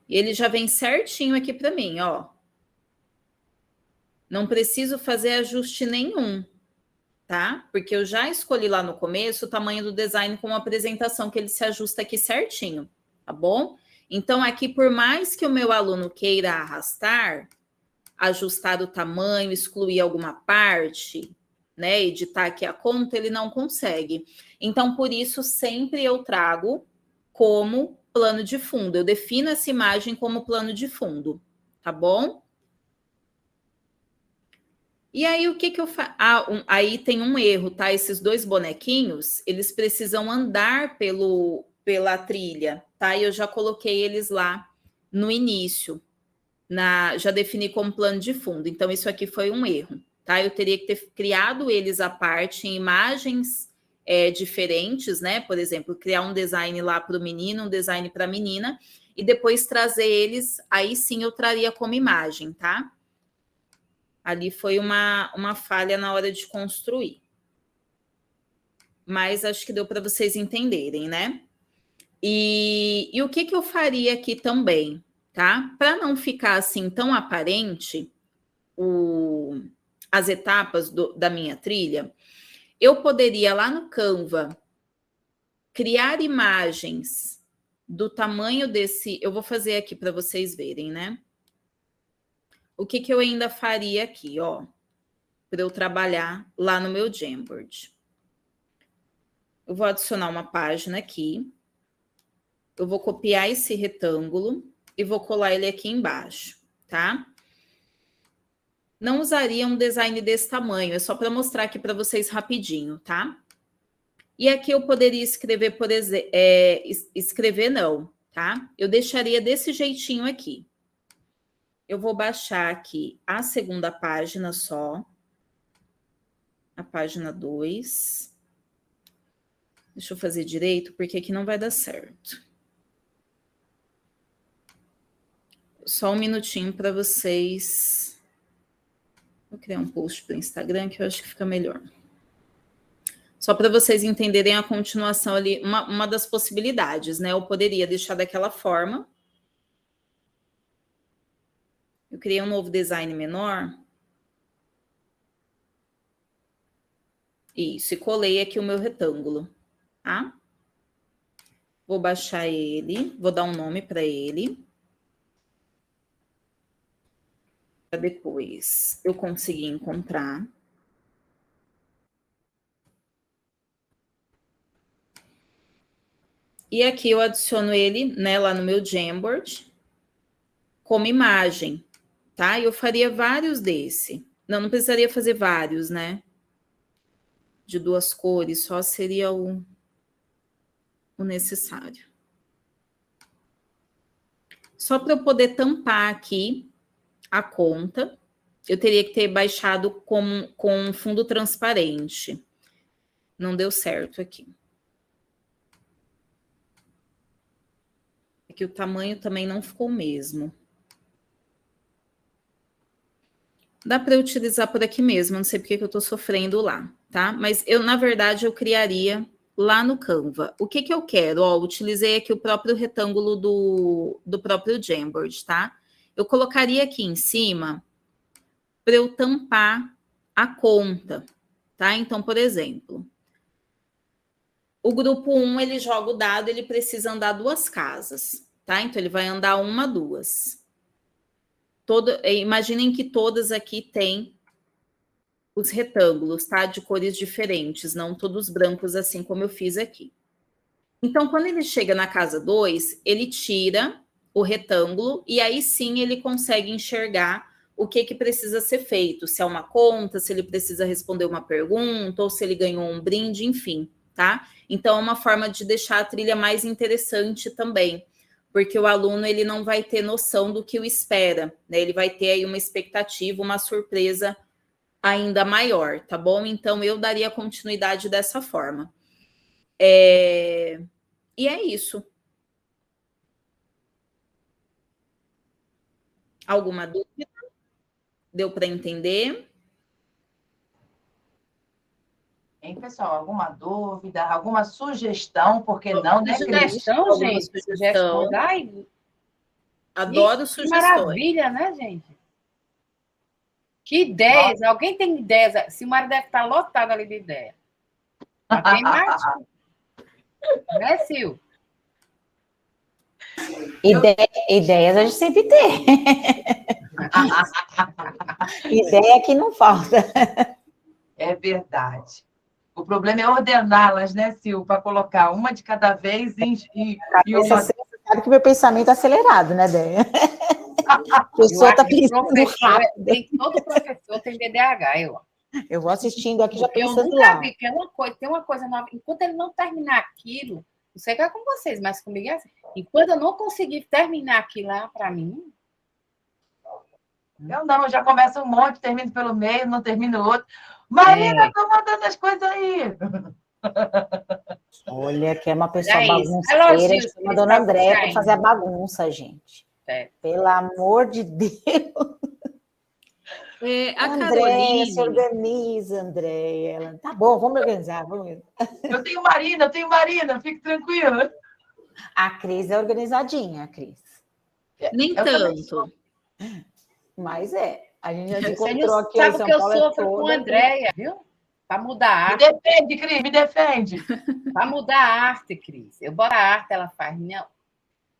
Speaker 2: E ele já vem certinho aqui para mim, ó. Não preciso fazer ajuste nenhum, tá? Porque eu já escolhi lá no começo o tamanho do design com a apresentação, que ele se ajusta aqui certinho, tá bom? Então, aqui, por mais que o meu aluno queira arrastar, ajustar o tamanho, excluir alguma parte, né, editar aqui a conta, ele não consegue. Então, por isso, sempre eu trago como plano de fundo. Eu defino essa imagem como plano de fundo, tá bom? E aí, o que eu faço? Aí tem um erro, tá? Esses dois bonequinhos, eles precisam andar pela trilha, tá? E eu já coloquei eles lá no início. Já defini como plano de fundo. Então, isso aqui foi um erro, tá? Eu teria que ter criado eles à parte em imagens diferentes, né? Por exemplo, criar um design lá para o menino, um design para a menina, e depois trazer eles, aí sim eu traria como imagem, tá? Ali foi uma falha na hora de construir. Mas acho que deu para vocês entenderem, né? E o que eu faria aqui também, tá? Para não ficar assim tão aparente as etapas da minha trilha, eu poderia lá no Canva criar imagens do tamanho desse... Eu vou fazer aqui para vocês verem, né? O que eu ainda faria aqui, ó, para eu trabalhar lá no meu Jamboard. Eu vou adicionar uma página aqui. Eu vou copiar esse retângulo e vou colar ele aqui embaixo, tá? Não usaria um design desse tamanho, é só para mostrar aqui para vocês rapidinho, tá? E aqui eu poderia escrever, por exemplo, escrever não, tá? Eu deixaria desse jeitinho aqui. Eu vou baixar aqui a segunda página só. A página 2. Deixa eu fazer direito, porque aqui não vai dar certo. Só um minutinho para vocês. Vou criar um post para o Instagram, que eu acho que fica melhor. Só para vocês entenderem a continuação ali, uma das possibilidades, né? Eu poderia deixar daquela forma. Eu criei um novo design menor. Isso, e colei aqui o meu retângulo, tá? Vou baixar ele, vou dar um nome para ele. Para depois eu conseguir encontrar. E aqui eu adiciono ele, né, lá no meu Jamboard, como imagem, tá? Eu faria vários desse. Não precisaria fazer vários, né? De 2 cores, só seria o necessário. Só para eu poder tampar aqui a conta, eu teria que ter baixado com fundo transparente. Não deu certo aqui. Aqui o tamanho também não ficou o mesmo. Dá para utilizar por aqui mesmo, não sei porque que eu estou sofrendo lá, tá? Mas na verdade, eu criaria lá no Canva. O que eu quero? Ó, utilizei aqui o próprio retângulo do próprio Jamboard, tá? Eu colocaria aqui em cima para eu tampar a conta, tá? Então, por exemplo, o grupo 1, ele joga o dado, ele precisa andar 2 casas, tá? Então, ele vai andar 1, 2. Imaginem que todas aqui têm os retângulos, tá? De cores diferentes, não todos brancos, assim como eu fiz aqui. Então, quando ele chega na casa 2, ele tira o retângulo e aí sim ele consegue enxergar o que precisa ser feito, se é uma conta, se ele precisa responder uma pergunta, ou se ele ganhou um brinde, enfim, tá? Então, é uma forma de deixar a trilha mais interessante também, porque o aluno ele não vai ter noção do que o espera, né? Ele vai ter aí uma expectativa, uma surpresa ainda maior, tá bom? Então, eu daria continuidade dessa forma. E é isso. Alguma dúvida? Deu para entender?
Speaker 3: Hein, pessoal? Alguma dúvida, alguma sugestão? Por que não, né, Cris?
Speaker 1: Sugestão, gente. Sugestão. Ai,
Speaker 2: adoro sugestões.
Speaker 1: Que maravilha, né, gente? Que ideias. Nossa. Alguém tem ideias? Silmara deve estar lotada ali de ideia. Tem mais? Né, Sil?
Speaker 5: Ideias a gente sempre tem. Ideia que não falta.
Speaker 3: É verdade. O problema é ordená-las, né, Sil? Para colocar uma de cada vez e uma...
Speaker 5: Você sabe que meu pensamento é acelerado, né, Déia? A pessoa está pensando rápido.
Speaker 1: Todo professor tem DDH,
Speaker 5: eu vou assistindo aqui já pensando
Speaker 1: eu nunca vi, que tem uma coisa nova. Enquanto ele não terminar aquilo, não sei o que é com vocês, mas comigo é assim. Enquanto eu não conseguir terminar aquilo lá, para mim...
Speaker 3: Eu já começa um monte, termino pelo meio, não termino o outro. Marina, tô mandando as coisas aí.
Speaker 5: Olha, que é uma pessoa
Speaker 1: É isso.
Speaker 5: bagunceira,
Speaker 1: Elogios,
Speaker 5: chama a dona Andréia para
Speaker 1: Cris,
Speaker 5: fazer a bagunça, gente.
Speaker 1: É.
Speaker 5: Pelo amor de Deus.
Speaker 2: A
Speaker 5: Andréia, se
Speaker 2: Caroline,
Speaker 5: organiza, Andréia. Ela, tá bom, vamos organizar. Vamos.
Speaker 3: Eu tenho Marina, fique tranquila.
Speaker 5: A Cris é organizadinha, a Cris.
Speaker 2: nem
Speaker 3: Eu também
Speaker 2: tanto.
Speaker 5: Mas a gente já se
Speaker 1: Você
Speaker 5: encontrou
Speaker 1: não
Speaker 5: aqui em
Speaker 1: sabe o
Speaker 5: São
Speaker 1: que eu
Speaker 5: Paulo é
Speaker 1: sofro com
Speaker 5: toda.
Speaker 1: a Andréia, viu? Para mudar a
Speaker 3: Me
Speaker 1: arte.
Speaker 3: defende, Cris, me defende.
Speaker 1: Para mudar a arte, Cris. Eu boto a arte, ela faz. Não.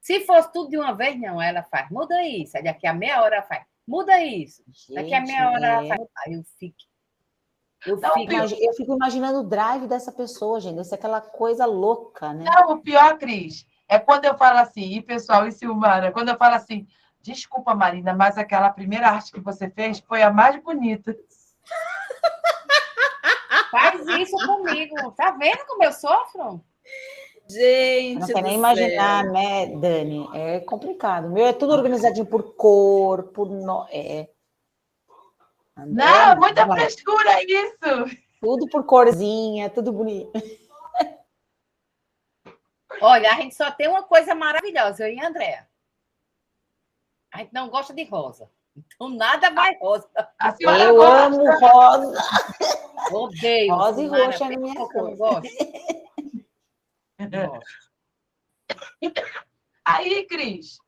Speaker 1: Se fosse tudo de uma vez, não, ela faz. Muda isso. Aí daqui a meia hora ela faz. Muda isso. Daqui a meia hora ela faz. Aí eu fico.
Speaker 5: Eu fico imaginando o drive dessa pessoa, gente. Deve ser aquela coisa louca, né?
Speaker 3: Não, o pior, Cris, é quando eu falo assim, e pessoal, e Silmara, quando eu falo assim, desculpa, Marina, mas aquela primeira arte que você fez foi a mais bonita.
Speaker 1: Faz isso comigo. Tá vendo como eu sofro?
Speaker 2: Gente,
Speaker 5: Não quer nem
Speaker 2: do
Speaker 5: imaginar,
Speaker 2: céu.
Speaker 5: né, Dani? É complicado. O meu é tudo organizadinho por cor, por.
Speaker 3: Não, muita frescura isso.
Speaker 5: Tudo por corzinha, tudo bonito.
Speaker 1: Olha, a gente só tem uma coisa maravilhosa, eu e a Andréa. A gente não gosta de rosa. Então, nada mais rosa.
Speaker 3: A senhora
Speaker 5: Eu
Speaker 3: gosta.
Speaker 5: amo rosa.
Speaker 1: Odeio.
Speaker 5: Rosa e
Speaker 1: Silmara,
Speaker 5: roxa é a minha
Speaker 1: pensa que eu não
Speaker 5: cor.
Speaker 1: gosto. Não gosto.
Speaker 3: Aí, Cris,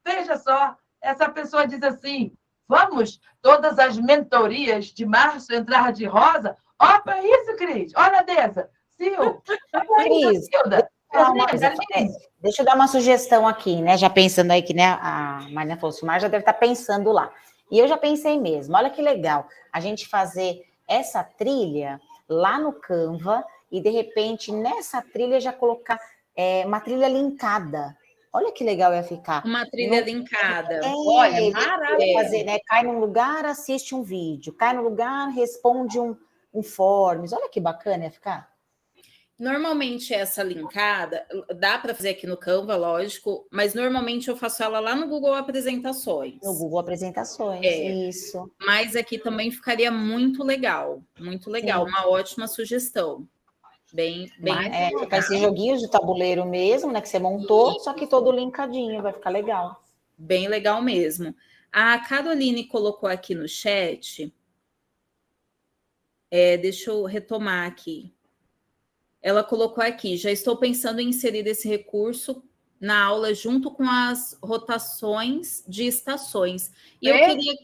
Speaker 3: veja só, essa pessoa diz assim, vamos todas as mentorias de março entrar de rosa? Olha para isso, Cris. Olha dessa. Sil, olha
Speaker 5: Cris,
Speaker 3: isso, Silda.
Speaker 5: deixa eu dar uma sugestão aqui, né? Já pensando aí que, né, a Marina falou, o Mar já deve estar pensando lá. E eu já pensei mesmo, olha que legal a gente fazer essa trilha lá no Canva e, de repente, nessa trilha já colocar uma trilha linkada. Olha que legal ia ficar.
Speaker 2: Uma trilha linkada.
Speaker 1: Olha, maravilhoso.
Speaker 5: Fazer, né? Cai num lugar, assiste um vídeo. Cai num lugar, responde um forms. Olha que bacana ia ficar.
Speaker 2: Normalmente essa linkada, dá para fazer aqui no Canva, lógico, mas normalmente eu faço ela lá no Google Apresentações.
Speaker 5: No Google Apresentações, isso.
Speaker 2: Mas aqui também ficaria muito legal, uma ótima sugestão. Bem
Speaker 5: ficar esses joguinhos de tabuleiro mesmo, né, que você montou, só que todo linkadinho, vai ficar legal.
Speaker 2: Bem legal mesmo. A Caroline colocou aqui no chat, deixa eu retomar aqui. Ela colocou aqui, já estou pensando em inserir esse recurso na aula junto com as rotações de estações. E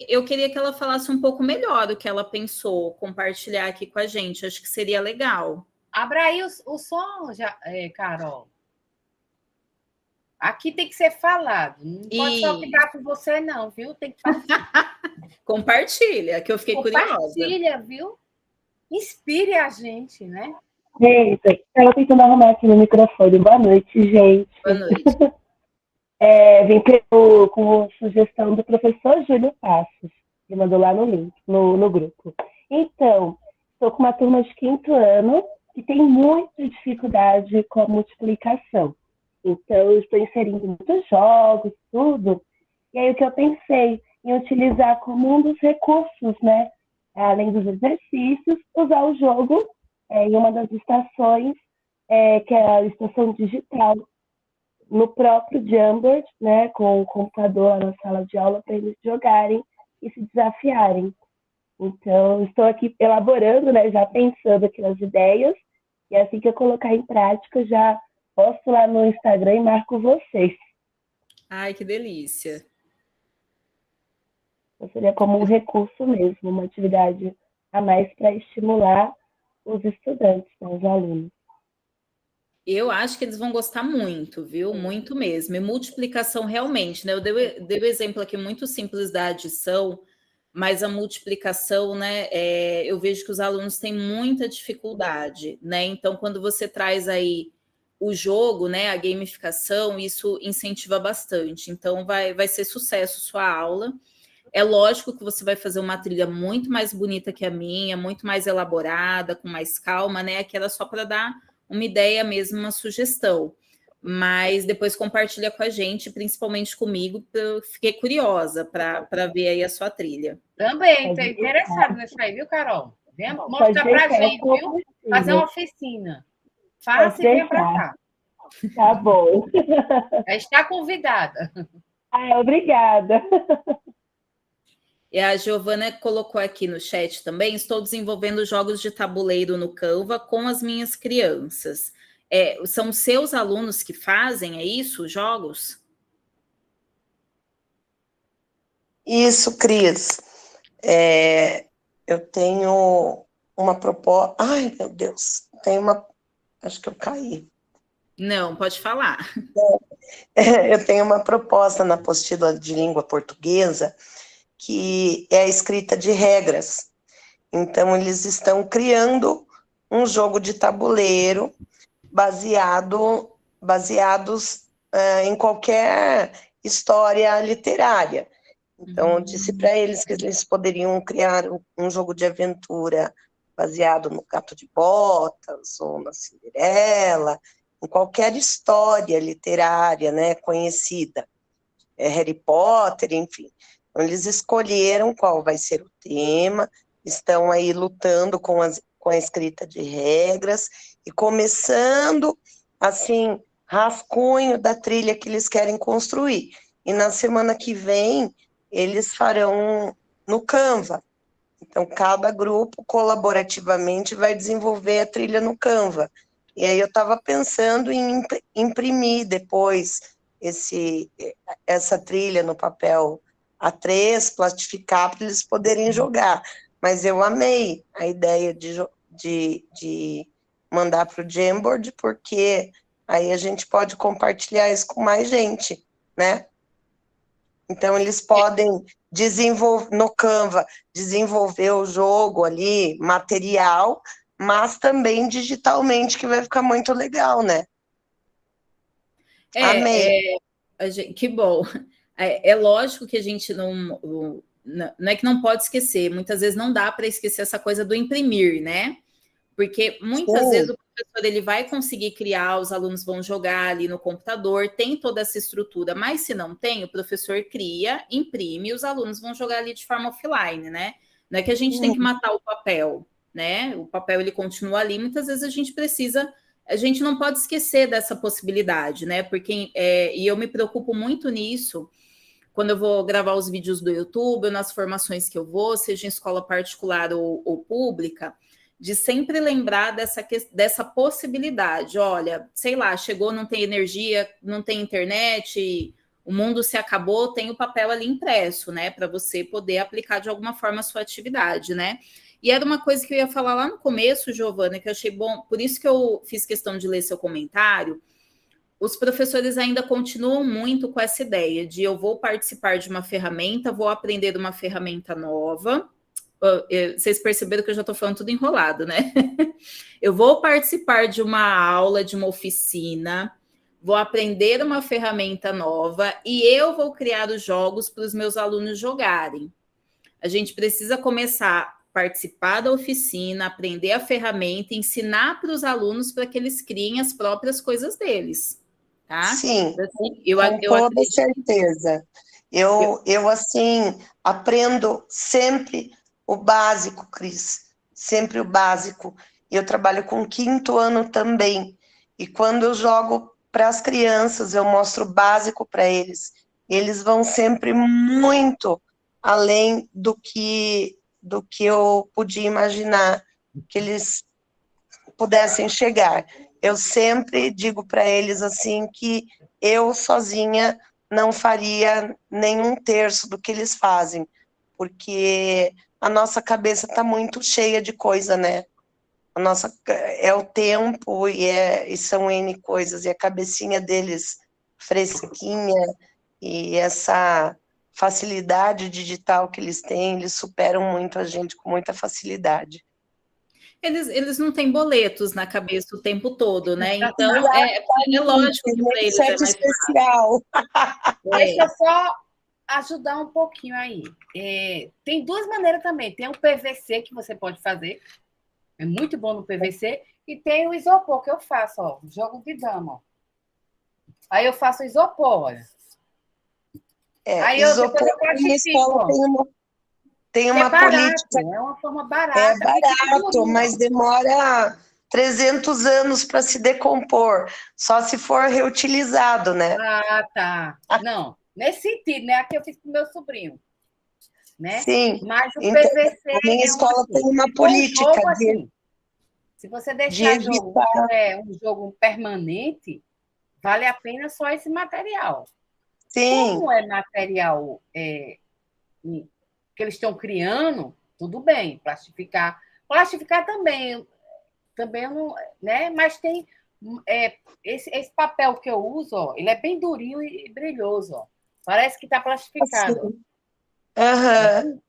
Speaker 2: eu queria que ela falasse um pouco melhor o que ela pensou, compartilhar aqui com a gente. Acho que seria legal.
Speaker 1: Abra aí o som, Carol. Aqui tem que ser falado. Não pode só ficar com você, não, viu? Tem que falar.
Speaker 2: Compartilha, que eu fiquei curiosa.
Speaker 1: Compartilha, viu? Inspire a gente, né?
Speaker 6: Gente, estava tentando arrumar aqui no microfone. Boa noite, gente.
Speaker 2: Boa noite.
Speaker 6: Vim com sugestão do professor Júlio Passos, que mandou lá no link, no grupo. Então, estou com uma turma de 5º ano que tem muita dificuldade com a multiplicação. Então, eu estou inserindo muitos jogos, tudo. E aí, o que eu pensei em utilizar como um dos recursos, né? Além dos exercícios, usar o jogo em uma das estações, que é a estação digital, no próprio Jamboard, né, com o computador na sala de aula, para eles jogarem e se desafiarem. Então, estou aqui elaborando, né, já pensando aqui nas ideias, e assim que eu colocar em prática, já posto lá no Instagram e marco vocês.
Speaker 2: Ai, que delícia.
Speaker 6: Então, seria como um recurso mesmo, uma atividade a mais para estimular os estudantes, né, os alunos.
Speaker 2: Eu acho que eles vão gostar muito, viu? Muito mesmo. E multiplicação realmente, né? Eu dei o exemplo aqui muito simples da adição, mas a multiplicação, né? Eu vejo que os alunos têm muita dificuldade, né? Então, quando você traz aí o jogo, né? A gamificação, isso incentiva bastante. Então, vai ser sucesso sua aula. É lógico que você vai fazer uma trilha muito mais bonita que a minha, muito mais elaborada, com mais calma, né? Aqui era só para dar uma ideia mesmo, uma sugestão. Mas depois compartilha com a gente, principalmente comigo, eu fiquei curiosa para ver aí a sua trilha.
Speaker 1: Também, estou interessada nisso aí, viu, Carol? Vem mostrar para a gente, viu? Fazer uma oficina. Faça e venha para cá.
Speaker 6: Tá bom.
Speaker 1: Já está convidada.
Speaker 6: Obrigada.
Speaker 2: E a Giovana colocou aqui no chat também: estou desenvolvendo jogos de tabuleiro no Canva com as minhas crianças. São seus alunos que fazem, é isso, jogos?
Speaker 4: Isso, Cris. Eu tenho uma proposta... Ai, meu Deus. Acho que eu caí.
Speaker 2: Não, pode falar.
Speaker 4: Eu tenho uma proposta na apostila de língua portuguesa que é a escrita de regras. Então, eles estão criando um jogo de tabuleiro baseados em qualquer história literária. Então, eu disse para eles que eles poderiam criar um jogo de aventura baseado no Gato de Botas ou na Cinderela, em qualquer história literária, né, conhecida. Harry Potter, enfim. Então, eles escolheram qual vai ser o tema, estão aí lutando com a escrita de regras e começando, assim, rascunho da trilha que eles querem construir. E na semana que vem, eles farão no Canva. Então, cada grupo, colaborativamente, vai desenvolver a trilha no Canva. E aí eu estava pensando em imprimir depois essa trilha no papel A3, plastificar para eles poderem jogar. Mas eu amei a ideia de mandar para o Jamboard, porque aí a gente pode compartilhar isso com mais gente, né? Então, eles podem desenvolver no Canva, desenvolver o jogo ali, material, mas também digitalmente, que vai ficar muito legal, né? Amei.
Speaker 2: Que bom. É lógico que a gente não é que não pode esquecer, muitas vezes não dá para esquecer essa coisa do imprimir, né? Porque muitas vezes o professor ele vai conseguir criar, os alunos vão jogar ali no computador, tem toda essa estrutura, mas se não tem, o professor cria, imprime, e os alunos vão jogar ali de forma offline, né? Não é que a gente tem que matar o papel, né? O papel ele continua ali, muitas vezes a gente não pode esquecer dessa possibilidade, né? Porque e eu me preocupo muito nisso quando eu vou gravar os vídeos do YouTube, nas formações que eu vou, seja em escola particular ou pública, de sempre lembrar dessa possibilidade. Olha, sei lá, chegou, não tem energia, não tem internet, o mundo se acabou, tem o papel ali impresso, né? Para você poder aplicar de alguma forma a sua atividade, né? E era uma coisa que eu ia falar lá no começo, Giovana, que eu achei bom, por isso que eu fiz questão de ler seu comentário. Os professores ainda continuam muito com essa ideia de eu vou participar de uma ferramenta, vou aprender uma ferramenta nova. Vocês perceberam que eu já estou falando tudo enrolado, né? Eu vou participar de uma aula, de uma oficina, vou aprender uma ferramenta nova e eu vou criar os jogos para os meus alunos jogarem. A gente precisa começar a participar da oficina, aprender a ferramenta, ensinar para os alunos para que eles criem as próprias coisas deles, tá?
Speaker 4: Sim,
Speaker 2: assim,
Speaker 4: com toda certeza. Eu, assim, aprendo sempre o básico, Cris, sempre o básico. Eu trabalho com 5º ano também, e quando eu jogo para as crianças, eu mostro o básico para eles. Eles vão sempre muito além do que eu podia imaginar que eles pudessem chegar. Eu sempre digo para eles assim que eu sozinha não faria nem 1/3 do que eles fazem, porque a nossa cabeça está muito cheia de coisa, né? É o tempo e são N coisas, e a cabecinha deles fresquinha, e essa facilidade digital que eles têm, eles superam muito a gente com muita facilidade.
Speaker 2: Eles não têm boletos na cabeça o tempo todo, né? Então, é lógico que para eles é mais
Speaker 4: especial.
Speaker 1: Deixa eu só ajudar um pouquinho aí. Tem 2 maneiras também. Tem o PVC que você pode fazer. É muito bom no PVC. E tem o isopor que eu faço, ó. Jogo de dama, ó. Aí eu faço isopor, olha. Aí
Speaker 4: isopor,
Speaker 1: eu classifico,
Speaker 4: tem uma
Speaker 1: barato,
Speaker 4: política.
Speaker 1: É uma forma barata.
Speaker 4: É barato, mas demora 300 anos para se decompor, só se for reutilizado, né?
Speaker 1: Ah, tá. Não, nesse sentido, né? Aqui eu fiz com o meu sobrinho, né?
Speaker 4: Sim.
Speaker 1: Mas o
Speaker 4: Então,
Speaker 1: PVC
Speaker 4: a minha
Speaker 1: é
Speaker 4: escola tem uma
Speaker 1: se for um
Speaker 4: política
Speaker 1: jogo
Speaker 4: de
Speaker 1: assim, se você deixar jogo,
Speaker 4: evitar.
Speaker 1: tiver um jogo permanente, vale a pena só esse material.
Speaker 4: Sim,
Speaker 1: Como é material que eles estão criando, tudo bem, plastificar. Plastificar também eu não, né? Mas tem esse papel que eu uso, ó, ele é bem durinho e brilhoso, ó. Parece que está plastificado.
Speaker 4: assim. Aham.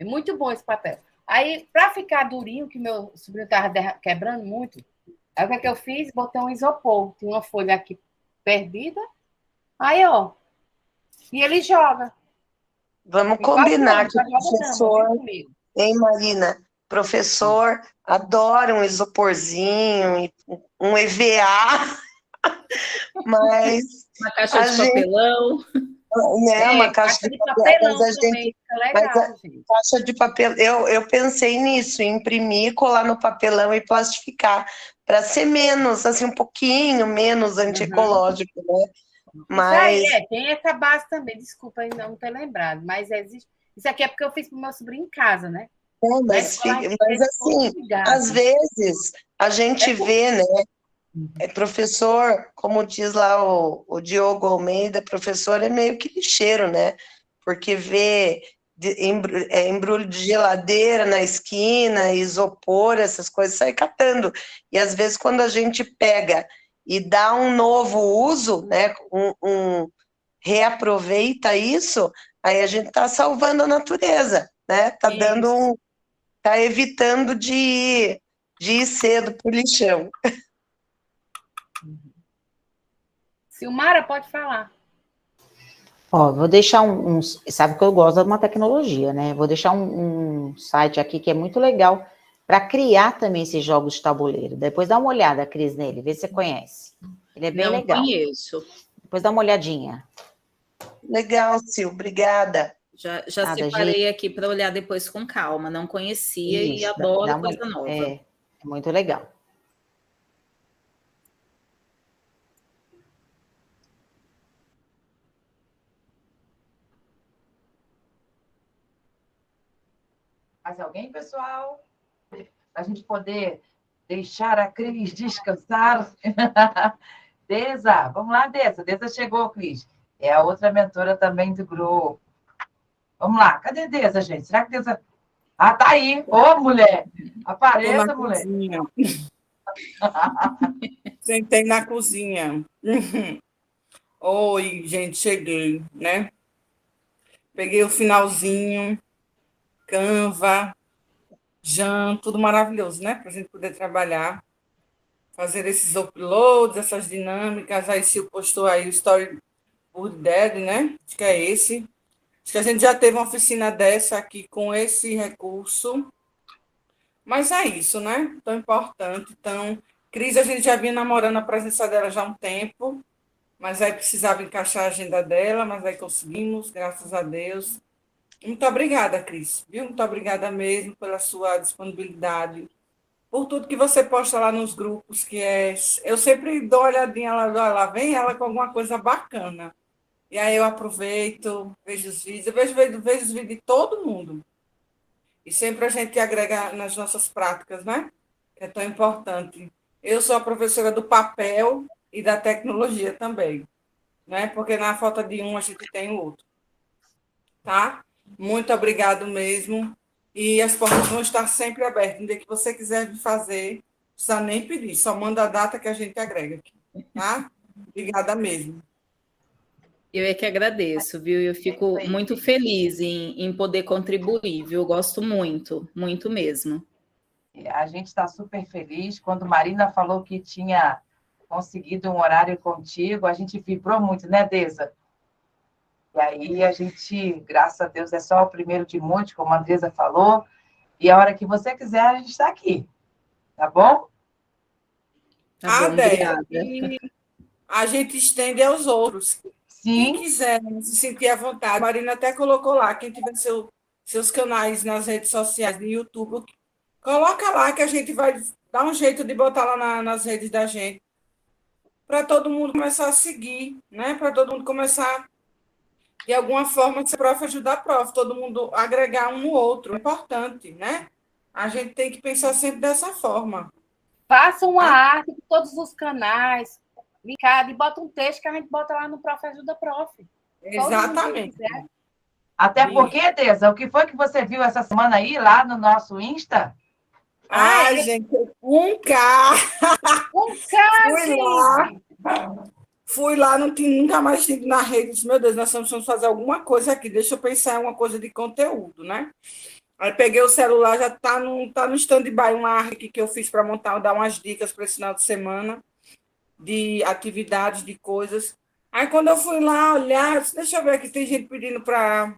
Speaker 1: É muito bom esse papel. Aí, para ficar durinho, que meu sobrinho estava quebrando muito, aí o que é que eu fiz? Botei um isopor. Tinha uma folha aqui perdida. Aí, ó. E ele joga.
Speaker 4: Vamos
Speaker 1: Em 4
Speaker 4: combinar
Speaker 1: anos,
Speaker 4: que
Speaker 1: já
Speaker 4: o
Speaker 1: joga dama,
Speaker 4: professor,
Speaker 1: viu, comigo?
Speaker 4: hein, Marina? Professor adora um isoporzinho, um EVA, mas
Speaker 2: Uma caixa
Speaker 4: a
Speaker 2: de
Speaker 4: gente,
Speaker 2: papelão.
Speaker 4: né, uma caixa
Speaker 1: Caixa
Speaker 4: de
Speaker 1: de
Speaker 4: papel, mas
Speaker 1: papelão
Speaker 4: a
Speaker 1: também
Speaker 4: gente,
Speaker 1: fica
Speaker 4: mas a
Speaker 1: legal, gente.
Speaker 4: caixa de papel, eu pensei nisso, em imprimir, colar no papelão e plastificar, para ser menos, assim, um pouquinho menos antiecológico, né?
Speaker 1: Isso aí,
Speaker 4: Mas,
Speaker 1: tem essa base também. Desculpa ainda não ter lembrado, mas existe. Isso aqui é porque eu fiz para o meu sobrinho em casa, né? Na escola a gente
Speaker 4: mas
Speaker 1: fez todo
Speaker 4: assim, às
Speaker 1: cuidado.
Speaker 4: vezes a gente
Speaker 1: É por-
Speaker 4: vê, né? Professor, como diz lá o Diogo Almeida, professor é meio que lixeiro, né? Porque vê embrulho de geladeira na esquina, isopor, essas coisas, sai catando. E às vezes quando a gente pega e dá um novo uso, né? Reaproveita isso, aí a gente está salvando a natureza, né?
Speaker 1: Isso.
Speaker 4: Tá evitando de ir cedo pro lixão.
Speaker 1: Silmara, pode falar.
Speaker 5: Ó, vou deixar sabe que eu gosto de uma tecnologia, né? Vou deixar um site aqui que é muito legal para criar também esses jogos de tabuleiro. Depois dá uma olhada, Cris, nele, vê se você conhece. Ele é bem
Speaker 2: Não
Speaker 5: legal.
Speaker 2: conheço.
Speaker 5: Depois dá uma olhadinha.
Speaker 4: Legal, Sil, obrigada.
Speaker 2: Já
Speaker 5: Nada,
Speaker 2: separei aqui para olhar depois com calma. Não conhecia e
Speaker 5: Isso,
Speaker 2: adoro coisa nova.
Speaker 5: É muito legal.
Speaker 3: Mais alguém, pessoal? Para a gente poder deixar a Cris descansar. Deza, vamos lá, Deza. Deza chegou, Cris. É a outra mentora também do grupo. Vamos lá. Cadê Deza, gente? Será que Deza... Ah, tá aí. Ô, mulher. Apareça,
Speaker 7: na
Speaker 3: mulher.
Speaker 7: cozinha. Sentei na cozinha. Oi, gente, cheguei, né? Peguei o finalzinho, Canva, Jan, tudo maravilhoso, né? Para a gente poder trabalhar, fazer esses uploads, essas dinâmicas. Aí Sil postou aí o Storyboard Dead, né? Acho que é esse. Acho que a gente já teve uma oficina dessa aqui com esse recurso. Mas é isso, né? Tão importante. Então, Cris, a gente já vinha namorando a presença dela já há um tempo, mas aí precisava encaixar a agenda dela, mas aí conseguimos, graças a Deus. Muito obrigada, Cris, viu? Muito obrigada mesmo pela sua disponibilidade, por tudo que você posta lá nos grupos, que é... Eu sempre dou uma olhadinha lá vem ela com alguma coisa bacana. E aí eu aproveito, vejo os vídeos, eu vejo os vídeos de todo mundo. E sempre a gente agrega nas nossas práticas, né? Que é tão importante. Eu sou a professora do papel e da tecnologia também, né? Porque na falta de um, a gente tem o outro. Tá? Muito obrigado mesmo. E as portas vão estar sempre abertas. No dia que você quiser vir fazer, não precisa nem pedir, só manda a data que a gente agrega aqui. Tá? Obrigada mesmo.
Speaker 2: Eu é que agradeço, viu? Eu fico muito feliz em poder contribuir, viu? Eu gosto muito, muito mesmo.
Speaker 3: A gente está super feliz. Quando Marina falou que tinha conseguido um horário contigo, a gente vibrou muito, né, Deza? E aí a gente, graças a Deus, é só o primeiro de muitos, como a Andresa falou. E a hora que você quiser, a gente está aqui. Tá bom?
Speaker 2: Tá bom,
Speaker 7: Déia,
Speaker 2: obrigada.
Speaker 7: e a gente estende aos outros. Quem
Speaker 3: Sim.
Speaker 7: quiser se sentir à vontade, a Marina até colocou lá, quem tiver seus canais nas redes sociais, no YouTube, coloca lá que a gente vai Dá um jeito de botar lá nas redes da gente, para todo mundo começar a seguir, né? Para todo mundo começar, de alguma forma, ser prof, ajudar prof, todo mundo agregar um no outro. É importante, né? A gente tem que pensar sempre dessa forma.
Speaker 1: Faça uma arte de todos os canais, linkado, e bota um texto que a gente bota lá no Prof. Ajuda Prof.
Speaker 7: Exatamente.
Speaker 3: Até porque, Deza, o que foi que você viu essa semana aí, lá no nosso Insta?
Speaker 7: Ai, gente, um K. Fui lá. Fui lá, não tinha, nunca mais tive na rede. Disse, meu Deus, nós vamos fazer alguma coisa aqui. Deixa eu pensar em uma coisa de conteúdo, né? Aí peguei o celular, já tá no stand-by uma arte que eu fiz para montar, dar umas dicas para esse final de semana, de atividades, de coisas. Aí quando eu fui lá olhar, eu disse, deixa eu ver aqui, tem gente pedindo para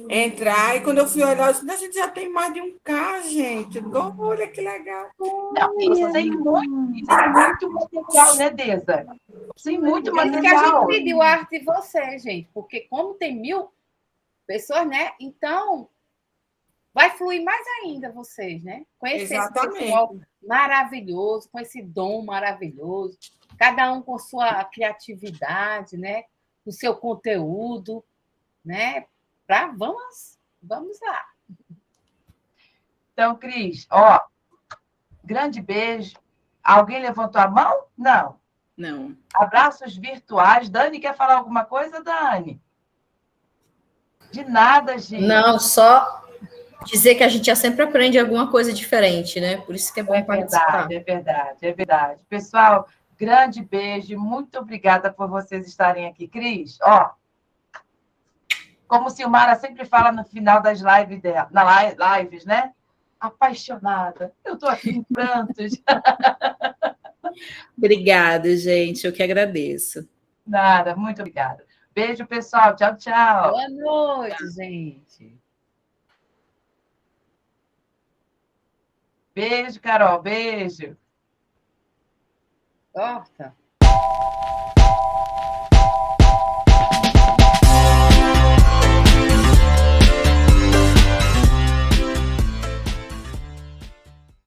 Speaker 7: entrar. E quando eu fui olhar, eu disse, a gente já tem mais de 1K, gente. Olha que legal.
Speaker 3: Não, isso tem muito potencial, né, Deza? Tem muito
Speaker 1: Por isso que a
Speaker 3: material.
Speaker 1: gente pediu a arte de vocês, gente, porque como tem 1000 pessoas, né? Então vai fluir mais ainda vocês, né? Conhecer esse pessoal maravilhoso, com esse dom maravilhoso, cada um com sua criatividade, né? Com seu conteúdo, né? Vamos lá.
Speaker 3: Então, Cris, ó, grande beijo. Alguém levantou a mão? Não.
Speaker 2: Não.
Speaker 3: Abraços virtuais. Dani, quer falar alguma coisa, Dani? De nada, gente.
Speaker 8: Não, só dizer que a gente já sempre aprende alguma coisa diferente, né? Por isso que é bom participar.
Speaker 3: É verdade, é verdade. Pessoal, grande beijo. Muito obrigada por vocês estarem aqui. Cris, ó, como Silmara sempre fala no final das lives dela, lives, né? Apaixonada. Eu estou aqui em prantos.
Speaker 2: Obrigada, gente. Eu que agradeço.
Speaker 3: Nada, muito obrigada. Beijo, pessoal. Tchau, tchau.
Speaker 1: Boa noite, gente.
Speaker 3: Beijo, Carol. Beijo.
Speaker 1: Corta.